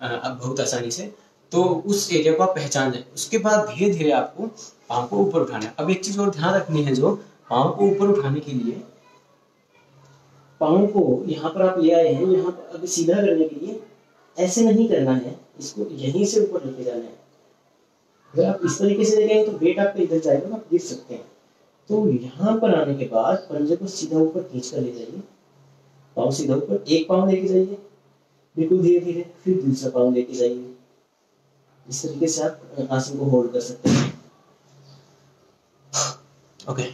A: बहुत आसानी से, तो उस एरिया को आप पहचान जाए। उसके बाद धीरे धीरे आपको पाँव को ऊपर उठाना है। अब एक चीज और ध्यान रखनी है, जो पाँव को ऊपर उठाने के लिए, पाँव को यहाँ पर आप ले आए हैं, यहाँ पर अभी सीधा करने के लिए ऐसे नहीं करना है, इसको यहीं से ऊपर लेके जाना है। अगर आप इस तरीके से देखेंगे तो वेट आपका इधर जाएगा ना, आप गिर सकते हैं। तो यहाँ पर आने के बाद पंजे को सीधा ऊपर खींच कर ले जाइए, पाँव सीधा ऊपर, एक पाँव लेके जाइए बिल्कुल धीरे धीरे, फिर दूसरा पाँव लेके जाइए। इस तरीके से आप आसन को होल्ड कर सकते हैं। ओके,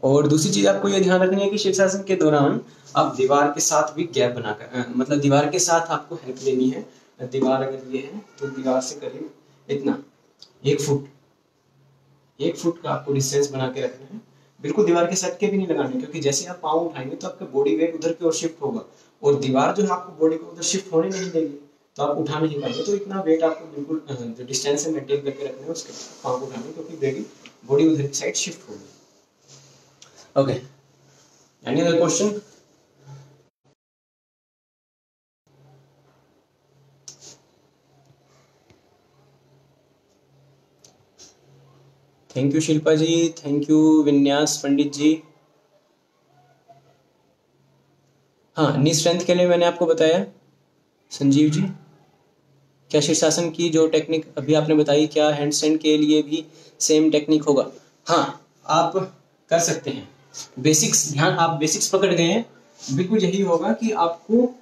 A: और दूसरी चीज आपको यह ध्यान रखनी है कि शीर्षासन के दौरान आप दीवार के साथ भी गैप बनाकर, मतलब दीवार के साथ आपको हेल्प लेनी है। दीवार अगर ये है तो दीवार से करीब इतना 1 फुट का आपको डिस्टेंस बना के रखना है। बिल्कुल दीवार के सट के भी नहीं लगाना, क्योंकि जैसे आप पाँव उठाएंगे तो आपका बॉडी वेट उधर की ओर शिफ्ट होगा, और दीवार जो है आपको बॉडी को उधर शिफ्ट होने नहीं देगी। तो आप उठा नहीं पाएंगे। तो इतना वेट आपको बिल्कुल जो डिस्टेंस है मेंटेन करके रखना है उसके पाँव को उठाने, क्योंकि बॉडी उधर की साइड शिफ्ट होगी। Okay, any other question? Thank you Shilpa ji, thank you Vinyas Pandit जी। हाँ, नी स्ट्रेंथ के लिए मैंने आपको बताया। संजीव जी, क्या शीर्षासन की जो टेक्निक अभी आपने बताई, क्या हैंडस्टैंड के लिए भी सेम टेक्निक होगा? हाँ, आप कर सकते हैं। बेसिक्स ध्यान, आप बेसिक्स पकड़ गए हैं, बिल्कुल यही होगा कि आपको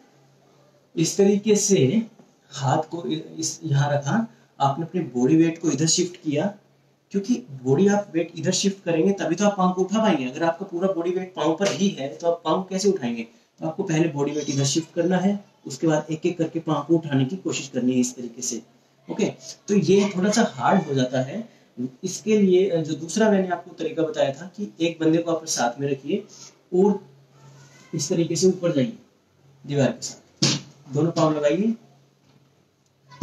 A: इस तरीके से हाथ को इस यहाँ रखा, आपने अपने बॉडी वेट को इधर शिफ्ट किया, क्योंकि बॉडी आप वेट इधर शिफ्ट करेंगे तभी तो आप पाँव को उठा पाएंगे। अगर आपका पूरा बॉडी वेट पाँव पर ही है तो आप पाँव कैसे उठाएंगे? तो आपको पहले बॉडी वेट इधर शिफ्ट करना है, उसके बाद एक एक करके पाँव को उठाने की कोशिश करनी है इस तरीके से। ओके, तो ये थोड़ा सा हार्ड हो जाता है। इसके लिए जो दूसरा मैंने आपको तरीका बताया था कि एक बंदे को अपने साथ में रखिए और इस तरीके से ऊपर जाइए दीवार के साथ, दोनों पाँव लगाइए,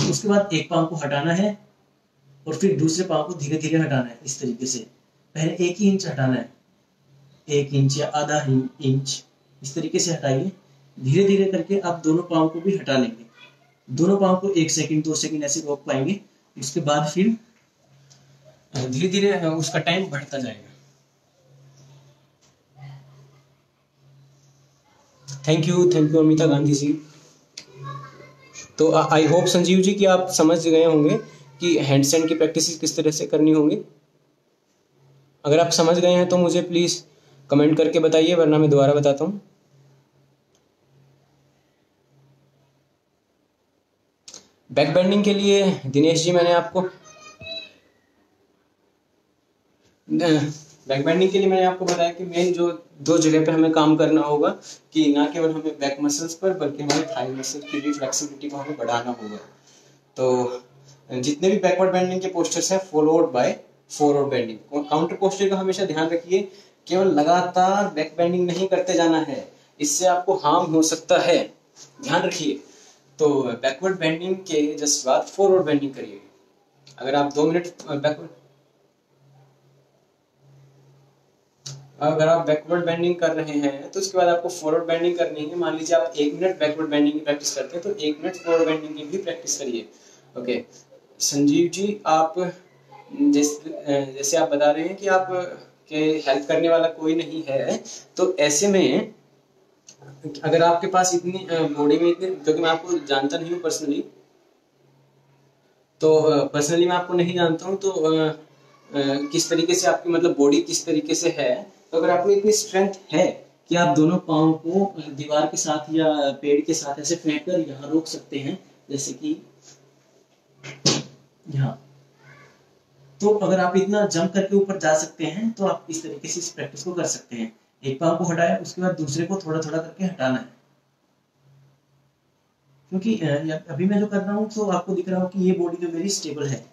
A: उसके बाद एक पाँव को हटाना है और फिर दूसरे पाँव को धीरे धीरे हटाना है इस तरीके से। पहले 1 इंच हटाना है, 1 इंच या आधा इंच, इस तरीके से हटाइए। धीरे धीरे करके आप दोनों पाँव को भी हटा लेंगे। दोनों पाँव को 1 सेकंड 2 सेकंड ऐसे रोक पाएंगे। उसके बाद फिर धीरे धीरे उसका टाइम बढ़ता जाएगा। Thank you Amita Gandhi ji. तो आई होप संजीव जी कि आप समझ गए होंगे कि हैंडस्टैंड की प्रैक्टिस किस तरह से करनी होंगी। अगर आप समझ गए हैं तो मुझे प्लीज कमेंट करके बताइए, वरना मैं दोबारा बताता हूँ। बैक बेंडिंग के लिए दिनेश जी मैंने आपको बैक बेंडिंग के लिए मैंने आपको बताया कि मेन जो 2 जगह पे हमें काम करना होगा कि ना केवल हमें बैक मसल्स पर बल्कि हमें थाई मसल की भी फ्लेक्सिबिलिटी को हमें बढ़ाना होगा। तो जितने भी बैकवर्ड बेंडिंग के पोस्चर्स हैं followed by forward bending. Counter posture का हमेशा ध्यान रखिए, केवल लगातार बैक बेंडिंग नहीं करते जाना है, इससे आपको हार्म हो सकता है, ध्यान रखिए। तो बैकवर्ड बेंडिंग के जस्ट बाद फॉरवर्ड बेंडिंग करिए। अगर आप 2 मिनट बैकवर्ड बेंडिंग कर रहे हैं तो उसके बाद आपको फॉरवर्ड बेंडिंग करनी है। मान लीजिए आप 1 मिनट बैकवर्ड बेंडिंग की प्रैक्टिस करते हैं तो 1 मिनट फॉरवर्ड बेंडिंग की भी प्रैक्टिस करिए। ओके संजीव जी, आप जैसे आप बता रहे हैं कि आप के हेल्प करने वाला कोई नहीं है, तो ऐसे में अगर आपके पास इतनी बॉडी में इतने, क्योंकि मैं आपको जानता नहीं हूँ पर्सनली, तो पर्सनली मैं आपको नहीं जानता हूँ, तो किस तरीके से आपकी मतलब बॉडी किस तरीके से है, तो अगर आपको इतनी स्ट्रेंथ है कि आप दोनों पाँव को दीवार के साथ या पेड़ के साथ ऐसे फेंक कर यहाँ रोक सकते हैं, जैसे कि यहाँ, तो अगर आप इतना जंप करके ऊपर जा सकते हैं तो आप इस तरीके से इस प्रैक्टिस को कर सकते हैं। एक पाँव को हटाया, उसके बाद दूसरे को थोड़ा थोड़ा करके हटाना है। क्योंकि अभी मैं जो कर रहा हूँ तो आपको दिख रहा हो कि ये बॉडी जो मेरी स्टेबल है,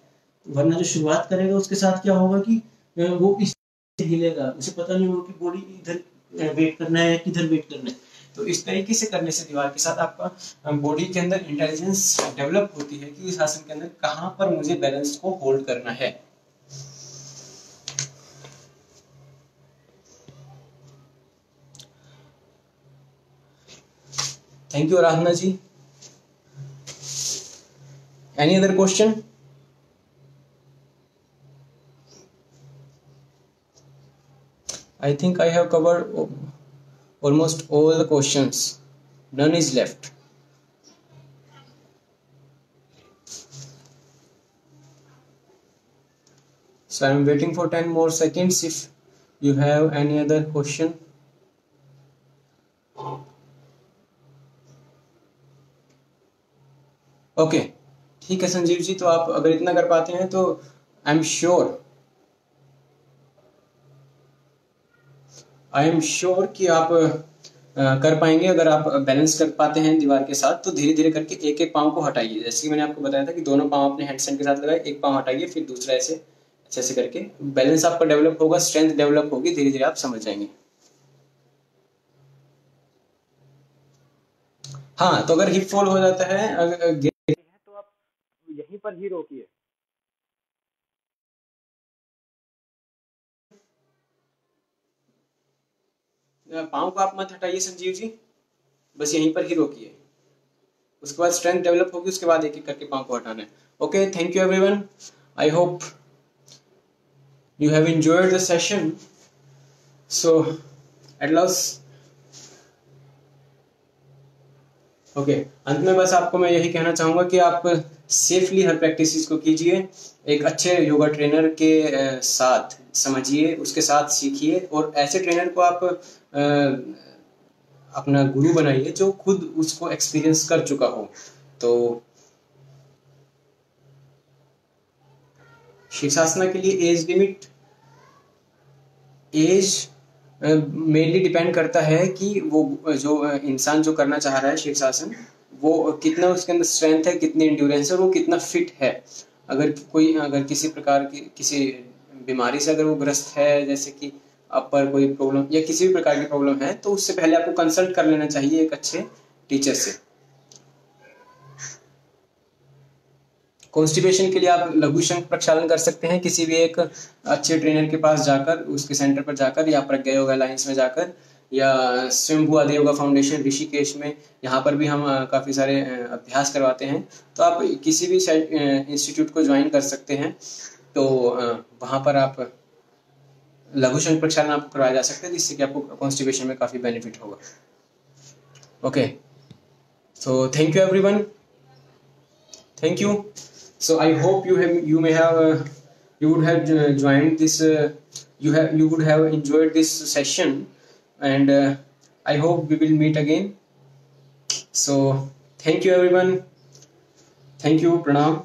A: वरना जो शुरुआत करेगा उसके साथ क्या होगा कि वो इस हिलेगा, उसे पता नहीं होगा कि बॉडी इधर वेट करना है या किधर वेट करना है। तो इस तरीके से करने से दीवार के साथ आपका बॉडी के अंदर इंटेलिजेंस डेवलप होती है कि इस आसन के अंदर कहाँ पर मुझे बैलेंस को होल्ड करना है। Thank you Aradhana ji. Any other question? I think I have covered almost all the questions. None is left. So I am waiting for 10 more seconds if you have any other question. Okay, ठीक है संजीव जी, तो आप अगर इतना कर पाते हैं तो आई एम श्योर कि आप कर पाएंगे। अगर आप बैलेंस कर पाते हैं दीवार के साथ तो धीरे धीरे करके एक एक पाँव को हटाइए। जैसे कि मैंने आपको बताया था कि दोनों पाँव अपने हैंडस्टैंड के साथ लगाए, एक पाँव हटाइए, फिर दूसरा ऐसे ऐसे करके बैलेंस आपका डेवलप होगा, स्ट्रेंथ डेवलप होगी, धीरे धीरे आप समझ जाएंगे। हाँ, तो अगर हिप फॉल हो जाता है,
B: यहीं पर ही रोकिए।
A: पाँव को आप मत हटाइए संजीव जी, बस यहीं पर ही रोकिए। उसके बाद स्ट्रेंथ डेवलप होगी, उसके बाद एक एक करके पाँव को हटाना है। Okay, thank you everyone. I hope you have enjoyed the session. So at last, okay अंत में बस आपको मैं यही कहना चाहूँगा कि आप सेफली हर प्रैक्टिस को कीजिए, एक अच्छे योगा ट्रेनर के साथ समझिए, उसके साथ सीखिए, और ऐसे ट्रेनर को आप अपना गुरु बनाइए जो खुद उसको एक्सपीरियंस कर चुका हो। तो शीर्षासना के लिए age limit, age mainly depend करता है कि वो जो इंसान जो करना चाह रहा है शीर्षासन, वो कितना उसके अंदर स्ट्रेंथ है, कितनी इंड्योरेंस है, वो कितना फिट है। अगर किसी प्रकार की किसी बीमारी से अगर वो ग्रस्त है, जैसे कि अपर कोई प्रॉब्लम या किसी भी प्रकार की प्रॉब्लम है, तो उससे पहले आपको कंसल्ट कर लेना चाहिए एक अच्छे टीचर से। कॉन्स्टिपेशन के लिए आप लघु शंख प्रक्षालन कर सकते हैं किसी भी एक अच्छे ट्रेनर के पास जाकर, उसके सेंटर पर जाकर, या प्रज्ञा योगा अलायंस में जाकर, या स्वयंभू आदि योगा फाउंडेशन ऋषिकेश में, यहाँ पर भी हम काफ़ी सारे अभ्यास करवाते हैं। तो आप किसी भी इंस्टीट्यूट को ज्वाइन कर सकते हैं, तो वहाँ पर आप लघु शंख प्रक्षालन आपको करवाया जा सकता है, जिससे कि आपको कॉन्स्टिपेशन में काफ़ी बेनिफिट होगा। Okay, so thank you everyone, thank you. So I hope you would have joined this, you would have enjoyed this session, and I hope we will meet again. So thank you everyone, thank you, pranam.